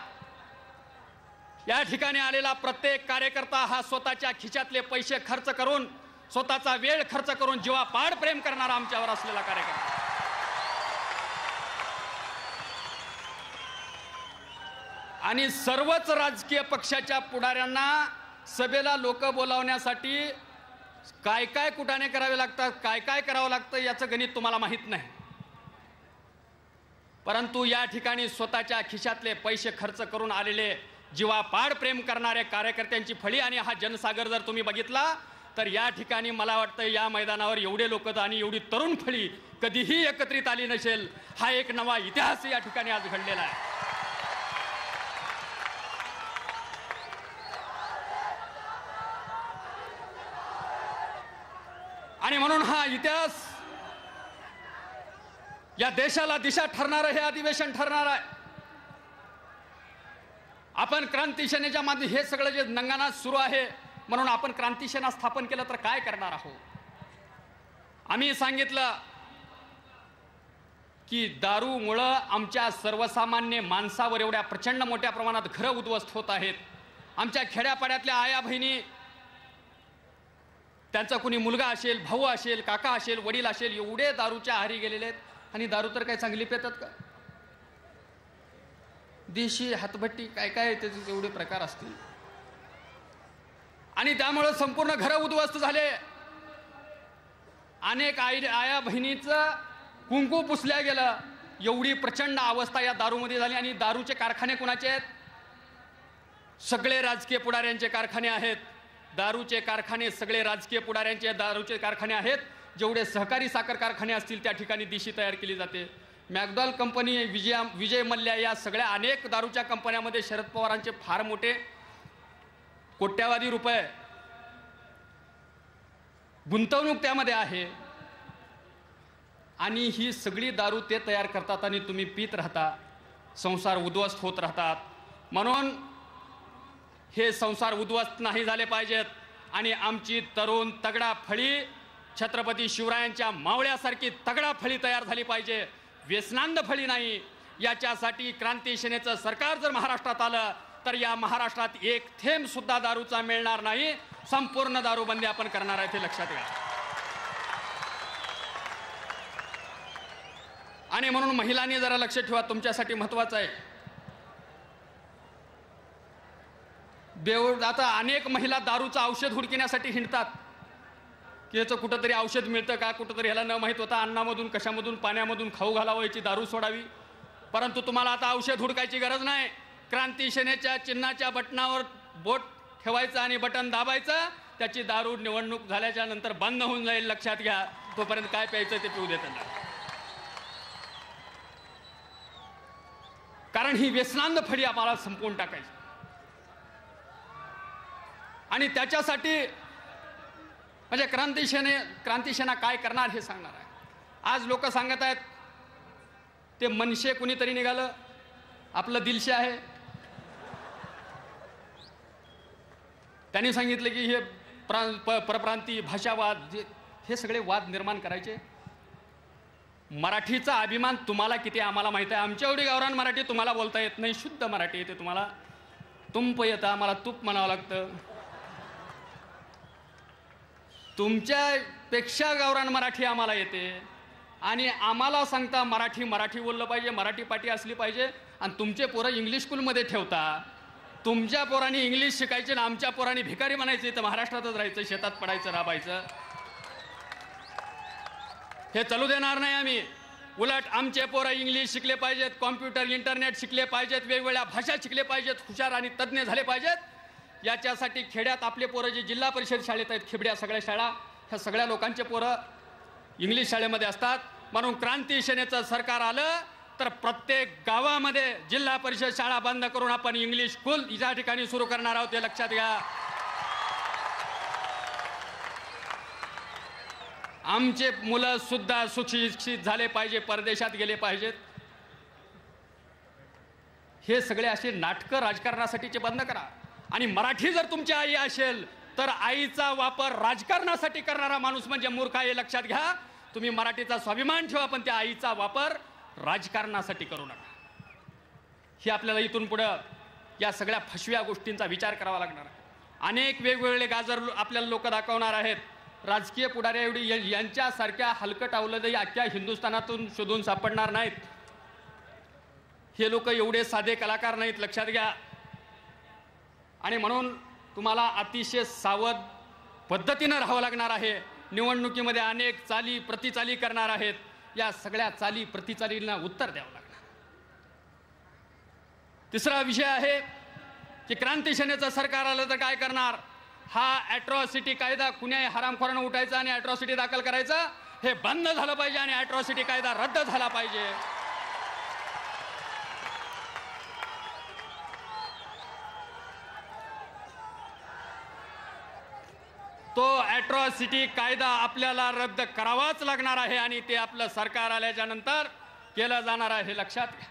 S5: या ठिकाणी आलेला प्रत्येक कार्यकर्ता हा स्वतःच्या खिशातले पैसे खर्च करून, स्वतःचा वेळ खर्च करून जीवापाड प्रेम करणारा आमच्यावर असलेला कार्यकर्ता. आणि सर्वच राजकीय पक्षाच्या पुढाऱ्यांना सभेला लोक बोलावण्यासाठी काय काय कुटाणे करावे लागतात, काय काय करावं लागतं याचं गणित तुम्हाला माहीत नाही. परंतु या ठिकाणी स्वतःच्या खिशातले पैसे खर्च करून आलेले जीवापाड प्रेम करणारे कार्यकर्त्यांची फळी आणि हा जनसागर जर तुम्ही बघितला तर या ठिकाणी मला वाटतं या मैदानावर एवढे लोक आणि एवढी तरुण फळी कधीही एकत्रित आली नसेल. हा एक नवा इतिहास या ठिकाणी आज घडलेला आहे. आणि म्हणून हा इतिहास या देशाला दिशा ठरणारं हे अधिवेशन ठरणार आहे. आपण क्रांती सेनेच्या माध्यमातून हे सगळं जे नंगानाच सुरू आहे, म्हणून आपण क्रांती सेना स्थापन केलं तर काय करणार आहोत. आम्ही सांगितलं की दारूमुळं आमच्या सर्वसामान्य माणसावर एवढ्या प्रचंड मोठ्या प्रमाणात घरं उद्ध्वस्त होत आहेत. आमच्या खेड्यापाड्यातल्या आया बहिणी, त्यांचा कुणी मुलगा असेल, भाऊ असेल, काका असेल, वडील असेल, एवढे दारूच्या आहारी गेलेले आहेत. आणि दारू तर काय चांगली पितात का? देशी, हातभट्टी, काय काय त्याचे एवढे प्रकार असतील. आणि त्यामुळे संपूर्ण घरं उद्ध्वस्त झाले. अनेक आया बहिणीचं कुंकू पुसल्या गेलं. एवढी प्रचंड अवस्था या दारूमध्ये झाली. आणि दारूचे कारखाने कुणाचे आहेत? सगळे राजकीय पुढाऱ्यांचे कारखाने आहेत. दारूचे कारखाने सगळे राजकीय पुढाऱ्यांचे दारूचे कारखाने आहेत. जेवढे सहकारी साखर कारखाने असतील त्या ठिकाणी देशी तयार केली जाते. मॅकडॉल कंपनी, विजय मल्ल्या या सगळ्या अनेक दारूच्या कंपन्यामध्ये शरद पवारांचे फार मोठे कोट्यावधी रुपये गुंतवणूक त्यामध्ये आहे आणि ही सगळी दारू ते तयार करतात आणि तुम्ही पीत राहता, संसार उद्ध्वस्त होत राहतात. म्हणून हे संसार उद्ध्वस्त नाही झाले पाहिजेत आणि आमची तरुण तगडा फळी छत्रपती शिवरायांच्या मावळ्यासारखी तगडा फळी तयार झाली पाहिजे, व्यसनांध फळी नाही. याच्यासाठी क्रांती सेनेचं सरकार जर महाराष्ट्रात आलं तर या महाराष्ट्रात एक थेंब सुद्धा दारूचा मिळणार नाही. संपूर्ण दारूबंदी आपण करणार आहे, ते लक्षात घ्या. आणि म्हणून महिलांनी जरा लक्ष ठेवा, तुमच्यासाठी महत्वाचं आहे. आता अनेक महिला दारूचं औषध हुडकण्यासाठी हिंडतात की याचं कुठंतरी औषध मिळतं का, कुठंतरी ह्याला न माहीत होता अन्नामधून कशामधून पाण्यामधून खाऊ घालावं, याची दारू सोडावी. परंतु तुम्हाला आता औषध हुडकायची गरज नाही. क्रांती सेनेच्या चिन्हाच्या बटनावर बोट ठेवायचं आणि बटन दाबायचं, त्याची दारू निवडणूक झाल्याच्या नंतर बंद होऊन जाईल, लक्षात घ्या. तोपर्यंत काय प्यायचं ते पिऊ देत नाही. कारण ही व्यसनांध फळी आम्हाला संपवून टाकायची आणि त्याच्यासाठी म्हणजे क्रांती सेना काय करणार हे सांगणार आहे. आज लोक सांगत आहेत ते मनशे कुणीतरी निघालं, आपलं दिलशे आहे, त्यांनी सांगितलं की हे परप्रांती भाषावाद, हे सगळे वाद निर्माण करायचे. मराठीचा अभिमान तुम्हाला किती आम्हाला माहित आहे. आमच्या एवढी गावरान मराठी तुम्हाला बोलता येत नाही, शुद्ध मराठी येते तुम्हाला, तुंप येतं, आम्हाला तूप म्हणावं लागतं. तुमच्यापेक्षा गावरान मराठी आम्हाला येते आणि आम्हाला सांगता मराठी बोललं पाहिजे, मराठी पाठी असली पाहिजे. आणि तुमचे पोरं इंग्लिश स्कूलमध्ये ठेवता. तुमच्या पोरांनी इंग्लिश शिकायचे ना आमच्या पोरांनी भिकारी म्हणायचे, तर महाराष्ट्रातच राहायचं, शेतात पडायचं, राबायचं. हे चालू देणार नाही आम्ही. उलट आमचे पोरं इंग्लिश शिकले पाहिजेत, कॉम्प्युटर इंटरनेट शिकले पाहिजेत, वेगवेगळ्या भाषा शिकले पाहिजेत, हुशार आणि तज्ज्ञ झाले पाहिजेत. याच्यासाठी खेड्यात आपले पोरं जे जिल्हा परिषद शाळेत आहेत, खेबड्या सगळ्या शाळा, ह्या सगळ्या लोकांचे पोरं इंग्लिश शाळेमध्ये असतात. म्हणून क्रांती सेनेचं सरकार आलं तर प्रत्येक गावामध्ये जिल्हा परिषद शाळा बंद करून आपण इंग्लिश स्कूल या ठिकाणी सुरू करणार आहोत, हे लक्षात घ्या. आमचे मुलं सुद्धा सुशिक्षित झाले पाहिजे, परदेशात गेले पाहिजेत. हे सगळे असे नाटकं राजकारणासाठीचे बंद करा. आणि मराठी जर तुमची आई असेल तर आईचा वापर राजकारणासाठी करणारा माणूस म्हणजे मूर्ख आहे, लक्षात घ्या. तुम्ही मराठीचा स्वाभिमान ठेवा, पण त्या आईचा वापर राजकारणासाठी करू नका. ही आपल्याला इथून पुढं या सगळ्या फसव्या गोष्टींचा विचार करावा लागणार आहे. अनेक वेगवेगळे गाजर आपल्याला लोक दाखवणार आहेत. राजकीय पुढाऱ्या एवढी यांच्यासारख्या हलकट अवलदही अख्ख्या हिंदुस्थानातून शोधून सापडणार नाहीत. हे लोक एवढे साधे कलाकार नाहीत, लक्षात घ्या. आणि म्हणून तुम्हाला अतिशय सावध पद्धतीनं राहावं लागणार आहे. निवडणुकीमध्ये अनेक चाली प्रतिचाली करणार आहेत. या सगळ्या चाली प्रतिचालींना उत्तर द्यावं लागणार. तिसरा विषय आहे की क्रांती सेनेचं सरकार आलं तर काय करणार. हा ॲट्रॉसिटी कायदा कुण्याही हरामखोरानं उठायचा आणि ॲट्रॉसिटी दाखल करायचा, हे बंद झालं पाहिजे आणि ॲट्रॉसिटी कायदा रद्द झाला पाहिजे. तो ॲट्रॉसिटी कायदा आपल्याला रद्द करावाच लागणार आहे आणि ते आपलं सरकार आल्याच्या नंतर केलं जाणार आहे, हे लक्षात घ्या.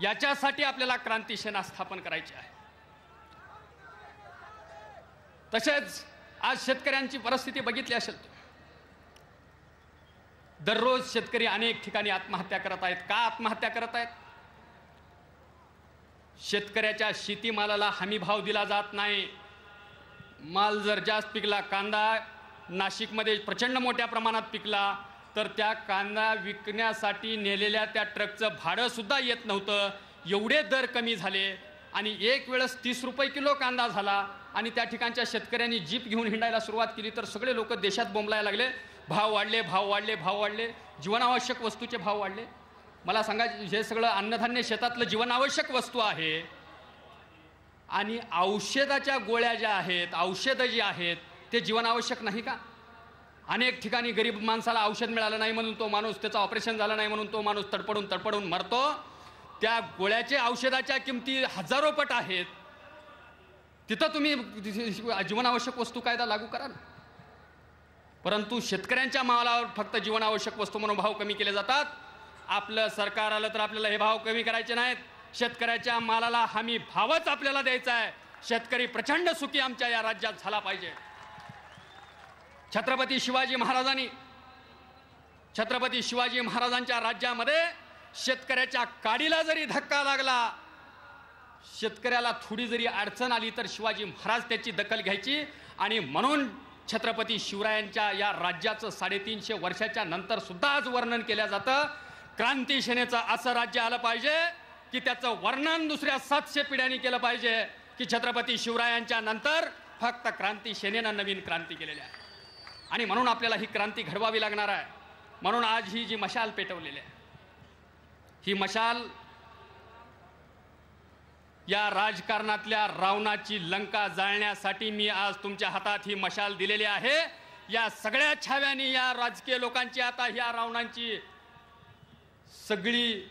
S5: याच्यासाठी आपल्याला क्रांती सेना स्थापन करायची आहे. तसेच आज शेतकऱ्यांची परिस्थिती बघितली असेल, दररोज शेतकरी अनेक ठिकाणी आत्महत्या करत आहेत. का आत्महत्या करत आहेत. शेतकऱ्याच्या शेतीमालाला हमी भाव दिला जात नाही. माल जर जास्त पिकला, कांदा नाशिकमध्ये प्रचंड मोठ्या प्रमाणात पिकला, तर त्या कांदा विकण्यासाठी नेलेल्या त्या ट्रकचं भाडं सुद्धा येत नव्हतं. एवढे दर कमी झाले आणि एक वेळेस 30 रुपये किलो कांदा झाला आणि त्या ठिकाणच्या शेतकऱ्यांनी जीप घेऊन हिंडायला सुरुवात केली तर सगळे लोक देशात बोंबलायला लागले. भाव वाढले, भाव वाढले, भाव वाढले, जीवनावश्यक वस्तूचे भाव वाढले. मला सांगा, हे सगळं अन्नधान्य शेतातलं जीवनावश्यक वस्तू आहे आणि औषधाच्या गोळ्या ज्या आहेत, औषधं जी आहेत, ते जीवनावश्यक नाही का. अनेक ठिकाणी गरीब माणसाला औषध मिळालं नाही म्हणून तो माणूस, त्याचं ऑपरेशन झालं नाही म्हणून तो माणूस तडपडून मरतो. त्या गोळ्याचे औषधाच्या किमती हजारो पट आहेत. तिथं तुम्ही जीवनावश्यक वस्तू कायदा लागू करा ना. परंतु शेतकऱ्यांच्या मालावर फक्त जीवनावश्यक वस्तू म्हणून भाव कमी केले जातात. आपलं सरकार आलं तर आपल्याला हे भाव कमी करायचे नाहीत. शेतकऱ्याच्या मालाला हमी भावच आपल्याला द्यायचा आहे. शेतकरी प्रचंड सुखी आमच्या या राज्यात झाला पाहिजे. छत्रपती शिवाजी महाराजांच्या राज्यामध्ये शेतकऱ्याच्या काडीला जरी धक्का लागला, शेतकऱ्याला थोडी जरी अडचण आली तर शिवाजी महाराज त्याची दखल घ्यायची. आणि म्हणून छत्रपती शिवरायांच्या या राज्याचं 350 वर्षाच्या नंतर सुद्धा आज वर्णन केलं जातं. क्रांती सेनेचं असं राज्य आलं पाहिजे की त्याचं वर्णन दुसऱ्या 700 पिढ्यांनी केलं पाहिजे की छत्रपती शिवरायांच्या नंतर फक्त क्रांती सेनेनं नवीन क्रांती केलेली आहे. आणि म्हणून आपल्याला ही क्रांती घडवावी लागणार आहे. म्हणून आज ही जी मशाल पेटवलेली आहे, ही मशाल या राजकारणातल्या रावणाची लंका जाळण्यासाठी मी आज तुमच्या हातात ही मशाल दिलेली आहे. या सगळ्या छाव्यांनी या राजकीय लोकांची आता ह्या रावणांची सगळी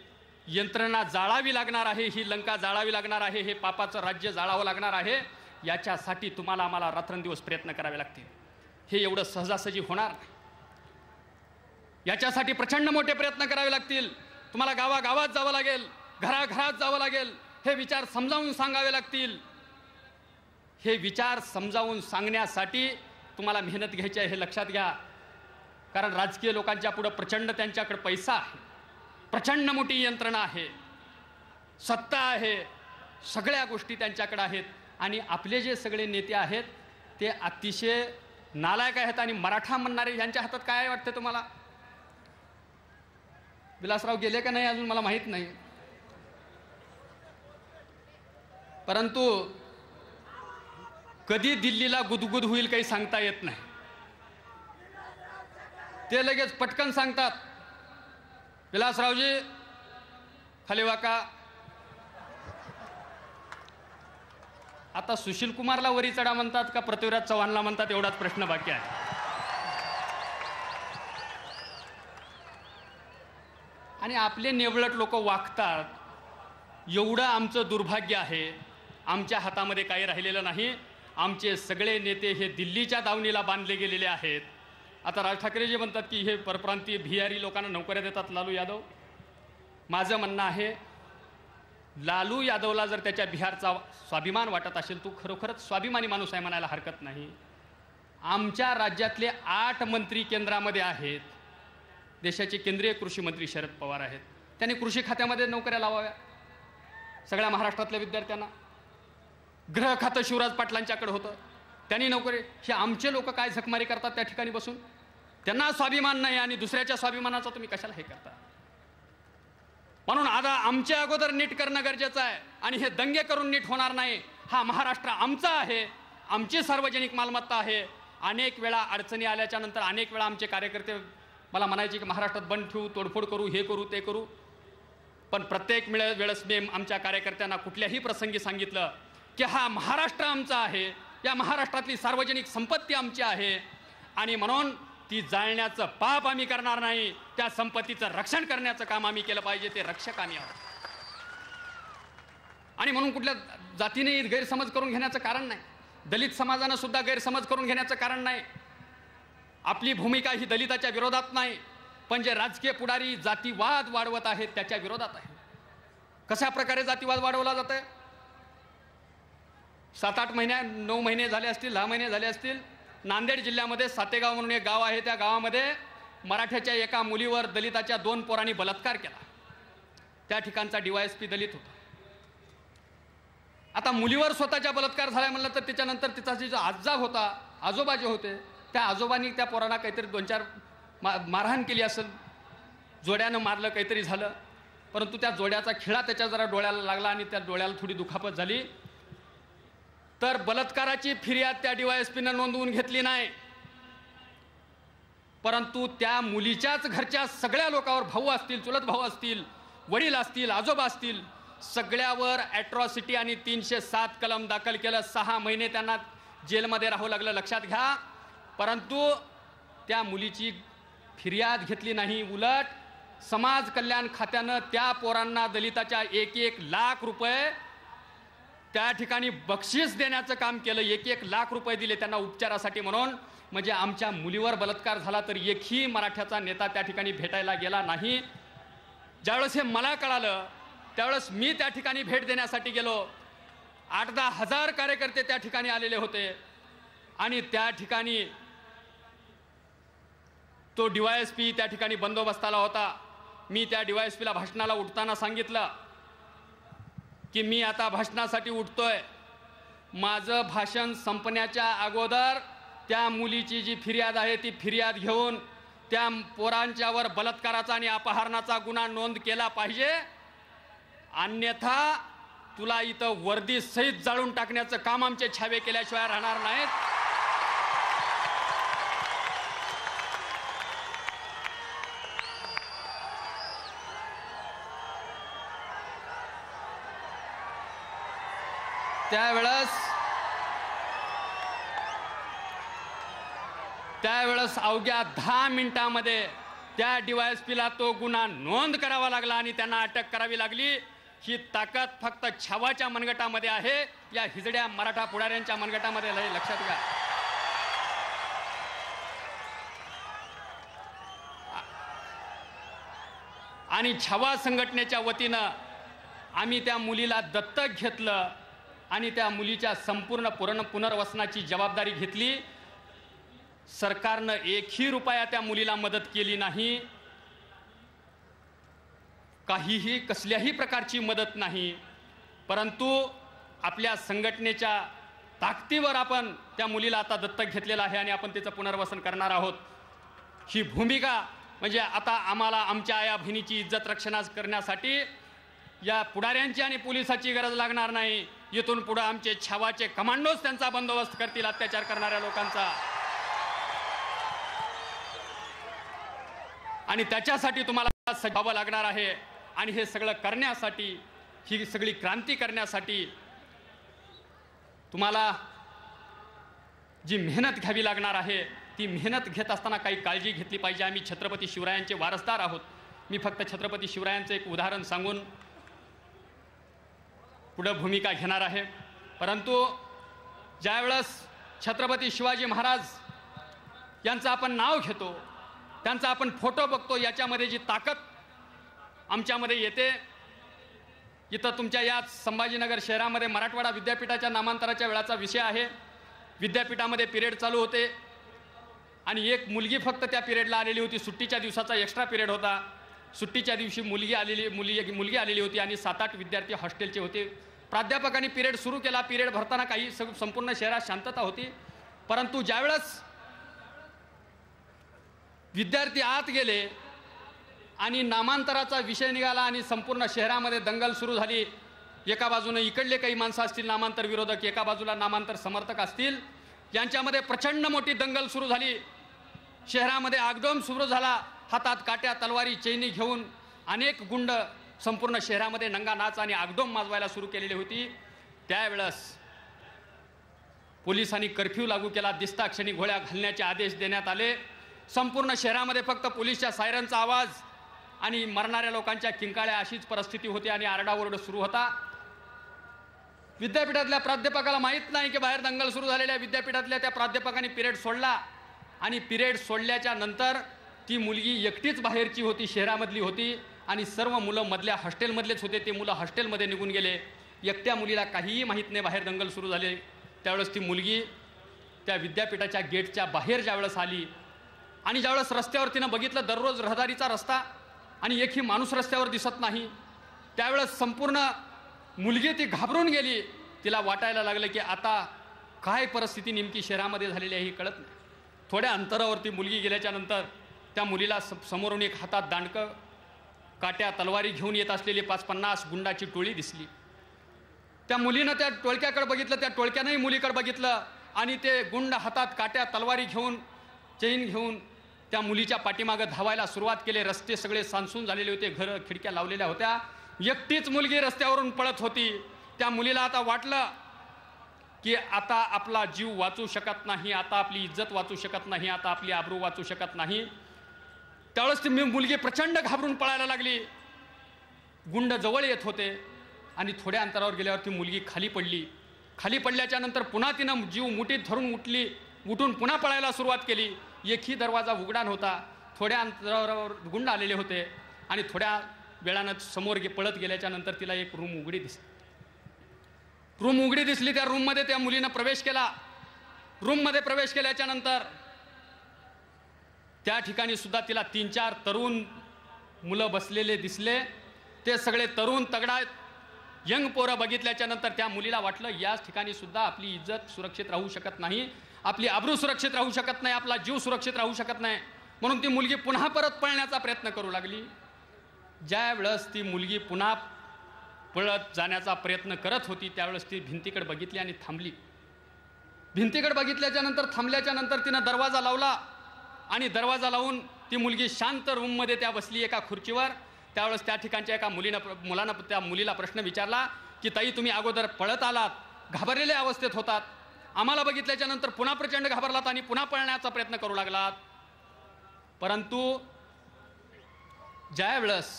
S5: यंत्रणा जाळावी लागणार आहे. ही लंका जाळावी लागणार आहे. हे पापाचं राज्य जाळावं लागणार आहे. याच्यासाठी तुम्हाला आम्हाला रात्रंदिवस प्रयत्न करावे लागतील. हे एवढं सहजासहजी होणार नाही. याच्यासाठी प्रचंड मोठे प्रयत्न करावे लागतील. तुम्हाला गावागावात जावं लागेल, घराघरात जावं लागेल. हे विचार समजावून सांगावे लागतील. हे विचार समजावून सांगण्यासाठी तुम्हाला मेहनत घ्यायची आहे, हे लक्षात घ्या. कारण राजकीय लोकांच्या पुढे प्रचंड त्यांच्याकडे पैसा आहे, प्रचंड मोठी यंत्रणा आहे, सत्ता आहे, सगळ्या गोष्टी त्यांच्याकडे आहेत. आणि आपले जे सगळे नेते आहेत ते अतिशय नालायक आहेत. आणि मराठा म्हणणारे यांच्या हातात काय वाटतं तुम्हाला? विलासराव गेले का नाही अजून मला माहीत नाही. परंतु कधी दिल्लीला गुदगुद होईल काही सांगता येत नाही. ते लगेच पटकन सांगतात, विलासरावजी खाली वाका. आता सुशील कुमारला वरी चढा म्हणतात का पृथ्वीराज चव्हाणला म्हणतात एवढाच प्रश्न बाकी आहे. आणि आपले नेवळट लोक वागतात. एवढं आमचं दुर्भाग्य आहे. आमच्या हातामध्ये काही राहिलेलं नाही. आमचे सगळे नेते हे दिल्लीच्या दावणीला बांधले गेलेले आहेत. आता राज ठाकरे जे म्हणतात की हे परप्रांतीय बिहारी लोकांना नोकऱ्या देतात लालू यादव. माझं म्हणणं आहे, लालू यादवला जर त्याच्या बिहारचा स्वाभिमान वाटत असेल, तो खरोखरच स्वाभिमानी माणूस आहे म्हणायला हरकत नाही. आमच्या राज्यातले 8 मंत्री केंद्रामध्ये आहेत. देशाचे केंद्रीय कृषी मंत्री शरद पवार आहेत. त्यांनी कृषी खात्यामध्ये नोकऱ्या लावाव्या सगळ्या महाराष्ट्रातल्या विद्यार्थ्यांना. गृह खातं शिवराज पाटलांच्याकडे होतं, त्यांनी नोकरी. हे आमचे लोक काय झकमारी करतात त्या ठिकाणी बसून. त्यांना स्वाभिमान नाही आणि दुसऱ्याच्या स्वाभिमानाचा तुम्ही कशाला हे करता. म्हणून आता आमच्या अगोदर नीट करणं गरजेचं आहे. आणि हे दंगे करून नीट होणार नाही. हा महाराष्ट्र आमचा आहे, आमची सार्वजनिक मालमत्ता आहे. अनेक वेळा अडचणी आल्याच्या नंतर अनेक वेळा आमचे कार्यकर्ते मला म्हणायचे की महाराष्ट्रात बंद ठेवू, तोडफोड करू, हे करू, ते करू. पण प्रत्येक वेळेस मी आमच्या कार्यकर्त्यांना कुठल्याही प्रसंगी सांगितलं की हा महाराष्ट्र आमचा आहे, या महाराष्ट्रातली सार्वजनिक संपत्ती आमची आहे. आणि म्हणून ती जाळण्याचं पाप आम्ही करणार नाही. त्या संपत्तीचं रक्षण करण्याचं काम आम्ही केलं पाहिजे. ते रक्षक आम्ही आहोत. आणि म्हणून कुठल्या जातीने गैरसमज करून घेण्याचं कारण नाही. दलित समाजानं सुद्धा गैरसमज करून घेण्याचं कारण नाही. आपली भूमिका ही दलिताच्या विरोधात नाही, पण जे राजकीय पुढारी जातीवाद वाढवत आहेत त्याच्या विरोधात आहे. कशा प्रकारे जातीवाद वाढवला जातोय? 7-8 महिने 9 महिने झाले असतील, 10 महिने झाले असतील, नांदेड जिल्ह्यामध्ये सातेगाव म्हणून एक गाव आहे. त्या गावामध्ये मराठ्याच्या एका मुलीवर दलिताच्या 2 पोरांनी बलात्कार केला. त्या ठिकाणचा DYSP दलित होता. आता मुलीवर स्वतःच्या बलात्कार झाला म्हणलं तर त्याच्यानंतर तिचा जो आजा होता, आजोबा जे होते, त्या आजोबांनी त्या पोरांना काहीतरी 2-4 मारहाण केली असेल, जोड्यानं मारलं, काहीतरी झालं. परंतु त्या जोड्याचा खिळा त्याच्या जरा डोळ्याला लागला आणि त्या डोळ्याला थोडी दुखापत झाली. तर बलात्काराची फिर्याद त्या DYSPनं नोंदवून घेतली नाही. परंतु त्या मुलीच्याच घरच्या सगळ्या लोकांवर, भाऊ असतील, चुलत भाऊ असतील, वडील असतील, आजोबा असतील, सगळ्यावर ॲट्रॉसिटी आणि 307 कलम दाखल केलं. 6 महिने त्यांना जेलमध्ये राहावं लागलं, लक्षात घ्या. परंतु त्या मुलीची फिर्याद घेतली नाही. उलट समाज कल्याण खात्यानं त्या पोरांना दलिताच्या 1-1 लाख रुपये त्या ठिकाणी बक्षीस देण्याचं काम केलं. 1-1 लाख रुपये दिले त्यांना उपचारासाठी म्हणून. म्हणजे आमच्या मुलीवर बलात्कार झाला तर एकही मराठ्याचा नेता त्या ठिकाणी भेटायला गेला नाही. ज्यावेळेस हे मला कळालं त्यावेळेस मी त्या ठिकाणी भेट देण्यासाठी गेलो. 8-10 हजार कार्यकर्ते त्या ठिकाणी आलेले होते आणि त्या ठिकाणी तो DYSP त्या ठिकाणी बंदोबस्ताला होता. मी त्या DYSPला भाषणाला उठताना सांगितलं की मी आता भाषणासाठी उठतोय. माझं भाषण संपण्याच्या अगोदर त्या मुलीची जी फिर्याद आहे ती फिर्याद घेऊन त्या पोरांच्यावर बलात्काराचा आणि अपहरणाचा गुन्हा नोंद केला पाहिजे. अन्यथा तुला इथं वर्दी सहित जाळून टाकण्याचं काम आमचे छावे केल्याशिवाय राहणार नाहीत. त्यावेळेस अवघ्या 10 मिनिटांमध्ये त्या DYSPला तो गुन्हा नोंद करावा लागला आणि त्यांना अटक करावी लागली. ही ताकद फक्त छावाच्या मनगटामध्ये आहे, या हिजड्या मराठा पुढाऱ्यांच्या मनगटामध्ये नाही. लक्षात घ्या. आणि छावा संघटनेच्या वतीनं आम्ही त्या मुलीला दत्तक घेतलं आणि त्या मुलीच्या संपूर्ण पुनर्वसनाची जबाबदारी घेतली. सरकारनं 1ही रुपया त्या मुलीला मदत केली नाही. काहीही कसल्याही प्रकारची मदत नाही. परंतु आपल्या संघटनेच्या ताकदीवर आपण त्या मुलीला आता दत्तक घेतलेलं आहे आणि आपण त्याचं पुनर्वसन करणार आहोत. ही भूमिका म्हणजे आता आम्हाला आमच्या या बहिणीची इज्जत रक्षणास करण्यासाठी या पुढाऱ्यांची आणि पोलिसाची गरज लागणार नाही. इथून पुढे आमचे छावाचे कमांडोज त्यांचा बंदोबस्त करतील अत्याचार करणाऱ्या लोकांचा. आणि त्याच्यासाठी तुम्हाला सजावं लागणार आहे. आणि हे सगळं करण्यासाठी, ही सगळी क्रांती करण्यासाठी तुम्हाला जी मेहनत घ्यावी लागणार आहे ती मेहनत घेत असताना काही काळजी घेतली पाहिजे. आम्ही छत्रपती शिवरायांचे वारसदार आहोत. मी फक्त छत्रपती शिवरायांचं एक उदाहरण सांगून पुढे भूमिका घेणार आहे. परंतु ज्यावेळेस छत्रपती शिवाजी महाराज यांचं आपण नाव घेतो, त्यांचा आपण फोटो बघतो, याच्यामध्ये जी ताकद आमच्यामध्ये येते. इथं तुमच्या या संभाजीनगर शहरामध्ये मराठवाडा विद्यापीठाच्या नामांतराच्या वेळाचा विषय आहे. विद्यापीठामध्ये पिरियड चालू होते आणि एक मुलगी फक्त त्या पिरियडला आलेली होती. सुट्टीच्या दिवसाचा एक्स्ट्रा पिरियड होता. सुट्टीच्या दिवशी मुलगी आलेली होती आणि 7-8 विद्यार्थी हॉस्टेलचे होते. प्राध्यापकांनी पिरियड सुरू केला. पिरियड भरताना काही संपूर्ण शहरात शांतता होती. परंतु ज्यावेळेस विद्यार्थी आत गेले आणि नामांतराचा विषय निघाला आणि संपूर्ण शहरामध्ये दंगल सुरू झाली. एका बाजूने इकडले काही माणसं असतील नामांतर विरोधक, एका बाजूला नामांतर समर्थक असतील. यांच्यामध्ये प्रचंड मोठी दंगल सुरू झाली. शहरामध्ये आगडोम सुरू झाला. हातात काट्या, तलवारी, चैनी घेऊन अनेक गुंड संपूर्ण शहरामध्ये नंगा नाच आणि आगडोम माजवायला सुरू केलेली होती. त्यावेळेस पोलिसांनी कर्फ्यू लागू केला. दिसता क्षणी गोळ्या घालण्याचे आदेश देण्यात आले. संपूर्ण शहरामध्ये फक्त पोलिसच्या सायरनचा आवाज आणि मरणाऱ्या लोकांच्या किंकाळ्या अशीच परिस्थिती होती आणि आरडाओरड सुरू होता. विद्यापीठातल्या प्राध्यापकाला माहीत नाही की बाहेर दंगल सुरू झालेल्या. विद्यापीठातल्या त्या प्राध्यापकांनी पिरियड सोडला आणि पिरियड सोडल्याच्या नंतर ती मुलगी एकटीच बाहेरची होती, शहरामधली होती आणि सर्व मुलं मधल्या हॉस्टेलमधलेच होते. ते मुलं हॉस्टेलमध्ये निघून गेले. एकट्या मुलीला काहीही माहीत नाही बाहेर दंगल सुरू झाले. त्यावेळेस ती मुलगी त्या विद्यापीठाच्या गेटच्या बाहेर ज्यावेळेस आली आणि ज्यावेळेस रस्त्यावर तिनं बघितलं, दररोज रहदारीचा रस्ता आणि एकही माणूस रस्त्यावर दिसत नाही, त्यावेळेस संपूर्ण मुलगी ती घाबरून गेली. तिला वाटायला लागलं की आता काय परिस्थिती नेमकी शहरामध्ये झालेली आहे हे कळत नाही. थोड्या अंतरावरती मुलगी गेल्याच्या नंतर त्या मुलीला समोरून एक हातात दांडकं, काट्या, तलवारी घेऊन येत असलेली 50-50 गुंडाची टोळी दिसली. त्या मुलीनं त्या टोळक्याकडे बघितलं, त्या टोळक्यानंही मुलीकडे बघितलं आणि ते गुंड हातात काट्या, तलवारी घेऊन, चैन घेऊन त्या मुलीच्या पाठीमागं धावायला सुरुवात केली. रस्ते सगळे सांसून झालेले होते, घरं खिडक्या लावलेल्या होत्या. एकटीच मुलगी रस्त्यावरून पळत होती. त्या मुलीला आता वाटलं की आता आपला जीव वाचू शकत नाही, आता आपली इज्जत वाचू शकत नाही, आता आपली आबरू वाचू शकत नाही, त्यावेळेस ती मुलगी प्रचंड घाबरून पळायला लागली. गुंड जवळ येत होते आणि थोड्या अंतरावर गेल्यावर ती मुलगी खाली पडली. खाली पडल्याच्या नंतर पुन्हा तिनं जीव मुठीत धरून उठून पुन्हा पळायला सुरुवात केली. एकही दरवाजा उघडा नव्हता. थोड्या अंतरावर गुंड आलेले होते आणि थोड्या वेळानं समोर पळत गेल्याच्या नंतर तिला एक रूम उघडी दिसली. त्या रूममध्ये त्या मुलीनं प्रवेश केला. रूममध्ये प्रवेश केल्याच्या नंतर त्या ठिकाणी सुद्धा तिला 3-4 तरुण मुलं बसलेले दिसले. ते सगळे तरुण तगडा यंग पोरं बघितल्याच्या नंतर त्या मुलीला वाटलं याच ठिकाणी सुद्धा आपली इज्जत सुरक्षित राहू शकत नाही, आपली आबरू सुरक्षित राहू शकत नाही, आपला जीव सुरक्षित राहू शकत नाही. म्हणून ती मुलगी पुन्हा परत पळण्याचा प्रयत्न करू लागली. ज्या वेळेस ती मुलगी पुन्हा पळत जाण्याचा प्रयत्न करत होती त्यावेळेस ती भिंतीकडे बघितली आणि थांबली. भिंतीकडे बघितल्याच्या नंतर थांबल्याच्या नंतर तिनं दरवाजा लावला आणि दरवाजा लावून ती मुलगी शांत रूममध्ये त्या बसली एका खुर्चीवर. त्यावेळेस त्या ठिकाणच्या एका मुलानं त्या मुलीला प्रश्न विचारला की ताई, तुम्ही अगोदर पळत आलात, घाबरलेल्या अवस्थेत होतात, आम्हाला बघितल्याच्या नंतर पुन्हा प्रचंड घाबरलात आणि पुन्हा पळण्याचा प्रयत्न करू लागलात, परंतु ज्या वेळेस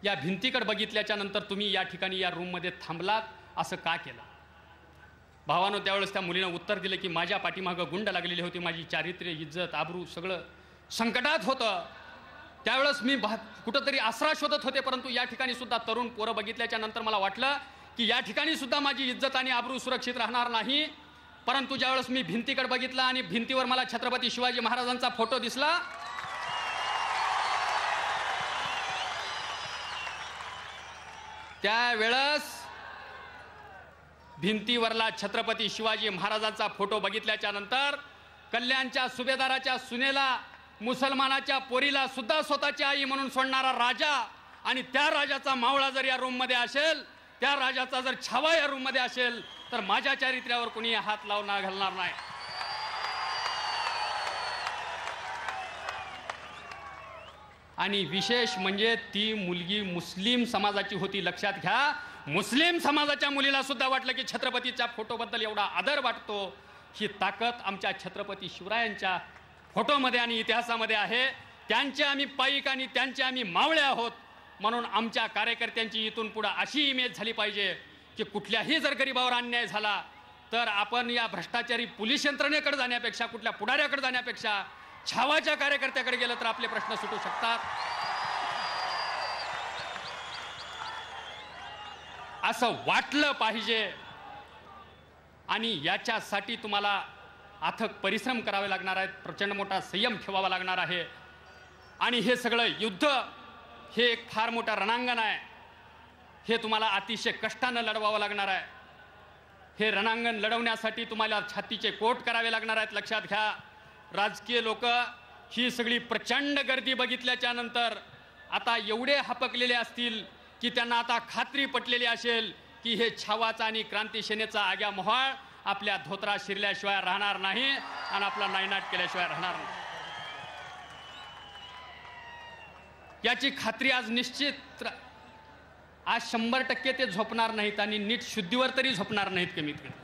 S5: या भिंतीकडे बघितल्याच्या नंतर तुम्ही या ठिकाणी या रूममध्ये थांबलात, असं का केलं? भावानो, त्यावेळेस त्या मुलीनं उत्तर दिलं की माझ्या पाठीमागं गुंड लागलेली होती, माझी चारित्र्य, इज्जत, आबरू सगळं संकटात होतं. त्यावेळेस मी कुठंतरी आसरा शोधत होते, परंतु या ठिकाणी सुद्धा तरुण पोरं बघितल्याच्या नंतर मला वाटलं की या ठिकाणी सुद्धा माझी इज्जत आणि आबरू सुरक्षित राहणार नाही. परंतु ज्यावेळेस मी भिंतीकडे बघितलं आणि भिंतीवर मला छत्रपती शिवाजी महाराजांचा फोटो दिसला, त्यावेळेस भिंतीवरला छत्रपती शिवाजी महाराजांचा फोटो बघितल्याच्या नंतर कल्याणच्या सुभेदाराच्या सुनेला, मुसलमानाच्या पोरीला सुद्धा स्वतःची आई म्हणून सोडणारा राजा आणि त्या राजाचा मावळा जर या रूममध्ये असेल, त्या राजाचा जर छावा या रूममध्ये असेल, तर माझ्या चारित्र्यावर कोणी हात लावणार घालणार नाही. आणि विशेष म्हणजे ती मुलगी मुस्लिम समाजाची होती. लक्षात घ्या, मुस्लिम समाजाच्या मुलीला सुद्धा वाटलं की छत्रपतीच्या फोटोबद्दल एवढा आदर वाटतो. ही ताकद आमच्या छत्रपती शिवरायांच्या फोटोमध्ये आणि इतिहासामध्ये आहे. त्यांचे आम्ही पाईक आणि त्यांचे आम्ही मावळे आहोत. म्हणून आमच्या कार्यकर्त्यांची इथून पुढे अशी इमेज झाली पाहिजे की कुठल्याही जर गरीबावर अन्याय झाला तर आपण या भ्रष्टाचारी पोलीस यंत्रणेकडे जाण्यापेक्षा, कुठल्या पुढाऱ्याकडे जाण्यापेक्षा छावाच्या कार्यकर्त्याकडे गेलं तर आपले प्रश्न सुटू शकतात. असं वाटलं पाहिजे आणि याच्यासाठी तुम्हाला अथक परिश्रम करावे लागणार आहेत, प्रचंड मोठा संयम ठेवावा लागणार आहे. आणि हे सगळं युद्ध हे एक फार मोठं रणांगण आहे. हे तुम्हाला अतिशय कष्टानं लढवावं लागणार आहे. हे रणांगण लढवण्यासाठी तुम्हाला छातीचे कोट करावे लागणार आहेत. लक्षात घ्या, राजकीय लोक ही सगळी प्रचंड गर्दी बघितल्याच्या नंतर आता एवढे हपकलेले असतील की त्यांना आता खात्री पटलेली असेल की हे छावाचा आणि क्रांती सेनेचा आग्या मोहाळ आपल्या धोत्रा शिरल्याशिवाय राहणार नाही आणि आपला नायनाट केल्याशिवाय राहणार नाही. याची खात्री आज निश्चित, आज 100% ते झोपणार नाहीत आणि नीट शुद्धीवर तरी झोपणार नाहीत. कमीत कमी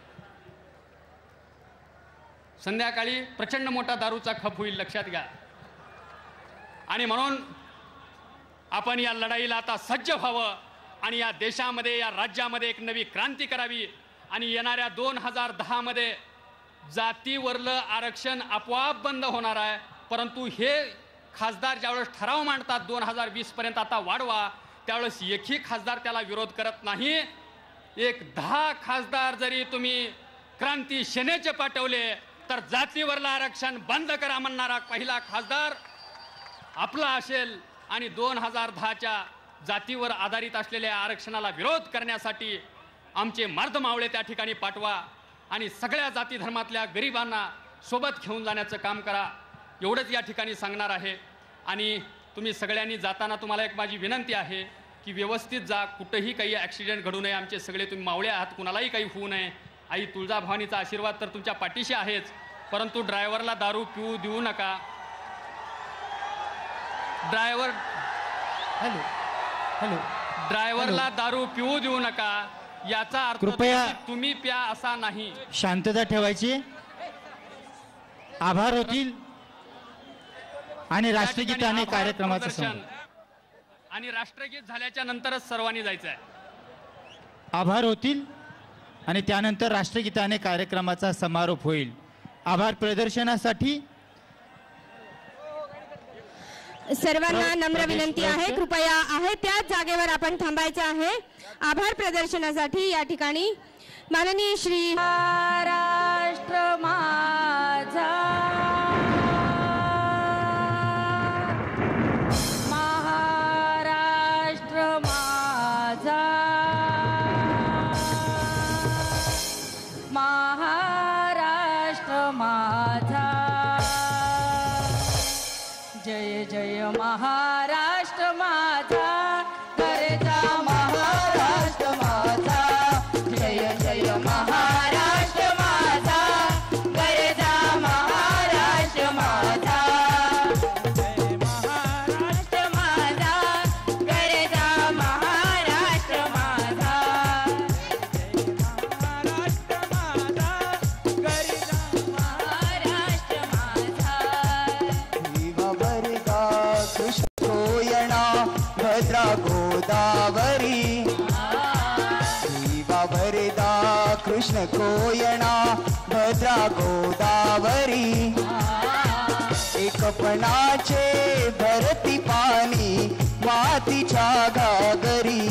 S5: संध्याकाळी प्रचंड मोठा दारूचा खप होईल. लक्षात घ्या. आणि म्हणून आपण या लढाईला आता सज्ज व्हावं आणि या देशामध्ये, या राज्यामध्ये एक नवी क्रांती करावी. आणि येणाऱ्या 2010 मध्ये जातीवरलं आरक्षण आपोआप बंद होणार आहे. परंतु हे खासदार ज्यावेळेस ठराव मांडतात 2020 पर्यंत आता वाढवा, त्यावेळेस एकही खासदार त्याला विरोध करत नाही. एक 10 खासदार जरी तुम्ही क्रांती सेनेचे पाठवले तर जातीवरलं आरक्षण बंद करा म्हणणारा पहिला खासदार आपला असेल. आणि 2010च्या जातीवर आधारित असलेल्या आरक्षणाला विरोध करण्यासाठी आमचे मर्द मावळे त्या ठिकाणी पाठवा आणि सगळ्या जाती धर्मातल्या गरिबांना सोबत घेऊन जाण्याचं काम करा. एवढंच या ठिकाणी सांगणार आहे. आणि तुम्ही सगळ्यांनी जाताना तुम्हाला एक माझी विनंती आहे की व्यवस्थित जा, कुठंही काही ॲक्सिडेंट घडू नये. आमचे सगळे तुम्ही मावळे आहात, कुणालाही काही होऊ नये. आई तुळजाभवानीचा आशीर्वाद तर तुमच्या पाठीशी आहेच, परंतु ड्रायव्हरला दारू पिऊ देऊ नका. ड्रायव्हरला दारू पिऊ देऊ नका. याचा अर्थ
S4: कृपया
S5: तुम्ही प्या असा नाही.
S4: शांतता ठेवायची. आभार होतील आणि राष्ट्रगीताने कार्यक्रमाचं समारोप
S5: आणि राष्ट्रगीत झाल्याच्या नंतरच सर्वांनी जायचं आहे.
S4: आभार होतील आणि त्यानंतर राष्ट्रगीताने कार्यक्रमाचा समारोप होईल. आभार प्रदर्शनासाठी
S2: सर्वांना नम्र विनंती आहे, कृपया आहे त्याच जागेवर आपण थांबायचं आहे. आभार प्रदर्शनासाठी या ठिकाणी माननीय श्री महाराष्ट्र माझा, महाराष्ट्र माझा, महाराष्ट्र माझा, जय जय महाराष्ट्र माझा, गरजा महाराष्ट्र माझा, जय जय महाराष्ट्र माझा, गरजा महाराष्ट्र माझा, जय महाराष्ट्र माझा, गरजा महाराष्ट्र माझा, जय महाराष्ट्र माझा, गरजा महाराष्ट्र माझा.
S6: कृष्ण कोयना भद्रा गोदावरी, भरदा कृष्ण कोयना भद्रा गोदावरी, एकपणाचे भरती पाणी मातीच्या घागरी,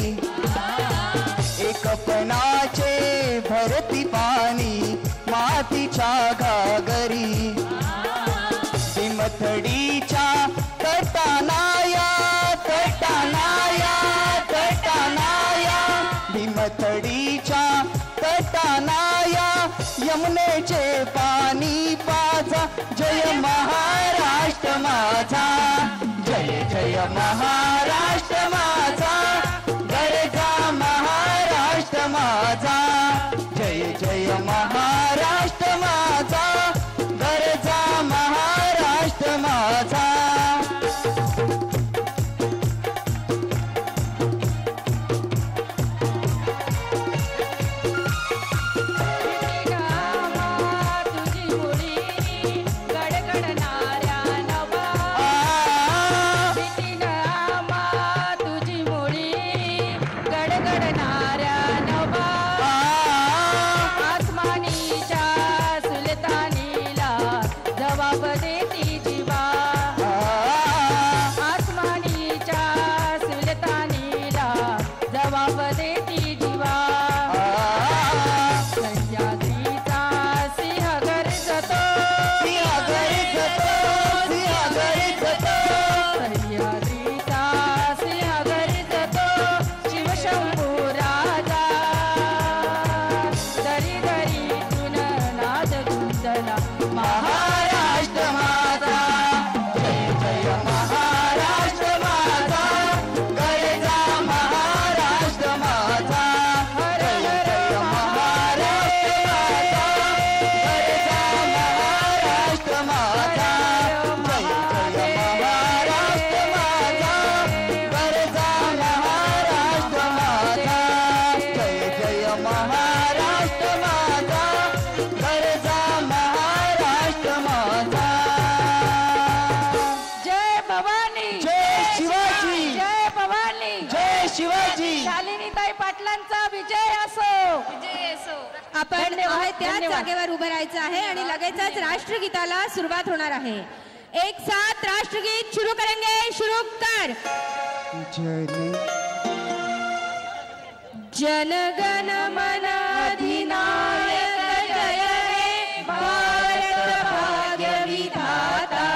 S6: एकपणाचे भरती पाणी मातीच्या घागरी, भीमथडीच्या तटानाया तटानाया तटानाया, भीमथडीच्या तटानाया यमुनेचे पाणी पाजा, जय महाराष्ट्र माझा, जय जय महाराष्ट्र माझा, गरजा महाराष्ट्र माझा, जय जय महाराष्ट्र माझा, गरजा महाराष्ट्र माझा.
S2: आपण त्याच जागेवर उभं राहायचं आहे आणि लगेचच राष्ट्रगीताला सुरुवात होणार आहे. एक साथ राष्ट्रगीत शुरू करेंगे. शुरू कर. जन गण मन अधिनायक जय हे भारत भाग्य विधाता,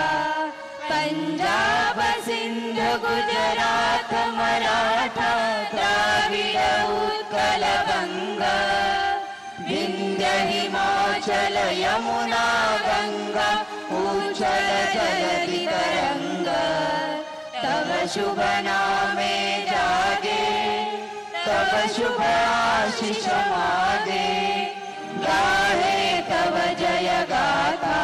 S2: पंजाब सिंध गुजरात मराठा द्राविड उत्कल बंग, विंध्य हिमाचल यमुना गंगा उच्छल जलधि तरंग, तब शुभ नामे जागे तब शुभ आशीष मागे, गाहे तब जय गाथा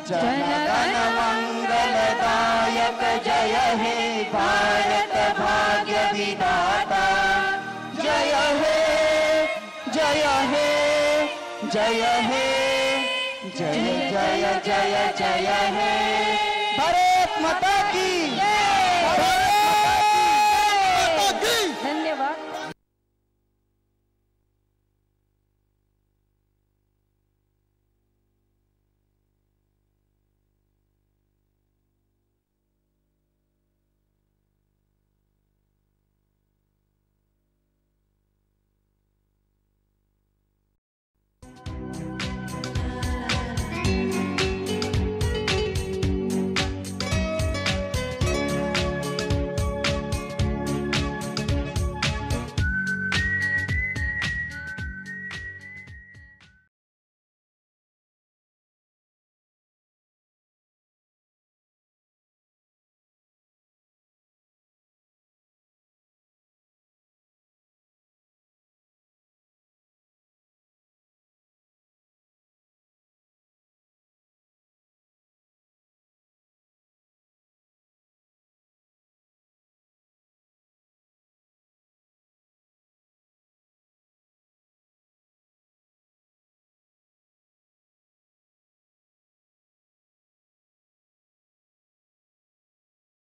S2: जन गण मंगलदायक जय हे भारत भाग्य विधाता, जय हे
S6: जय हे जय जय जय जय हे भारत माता की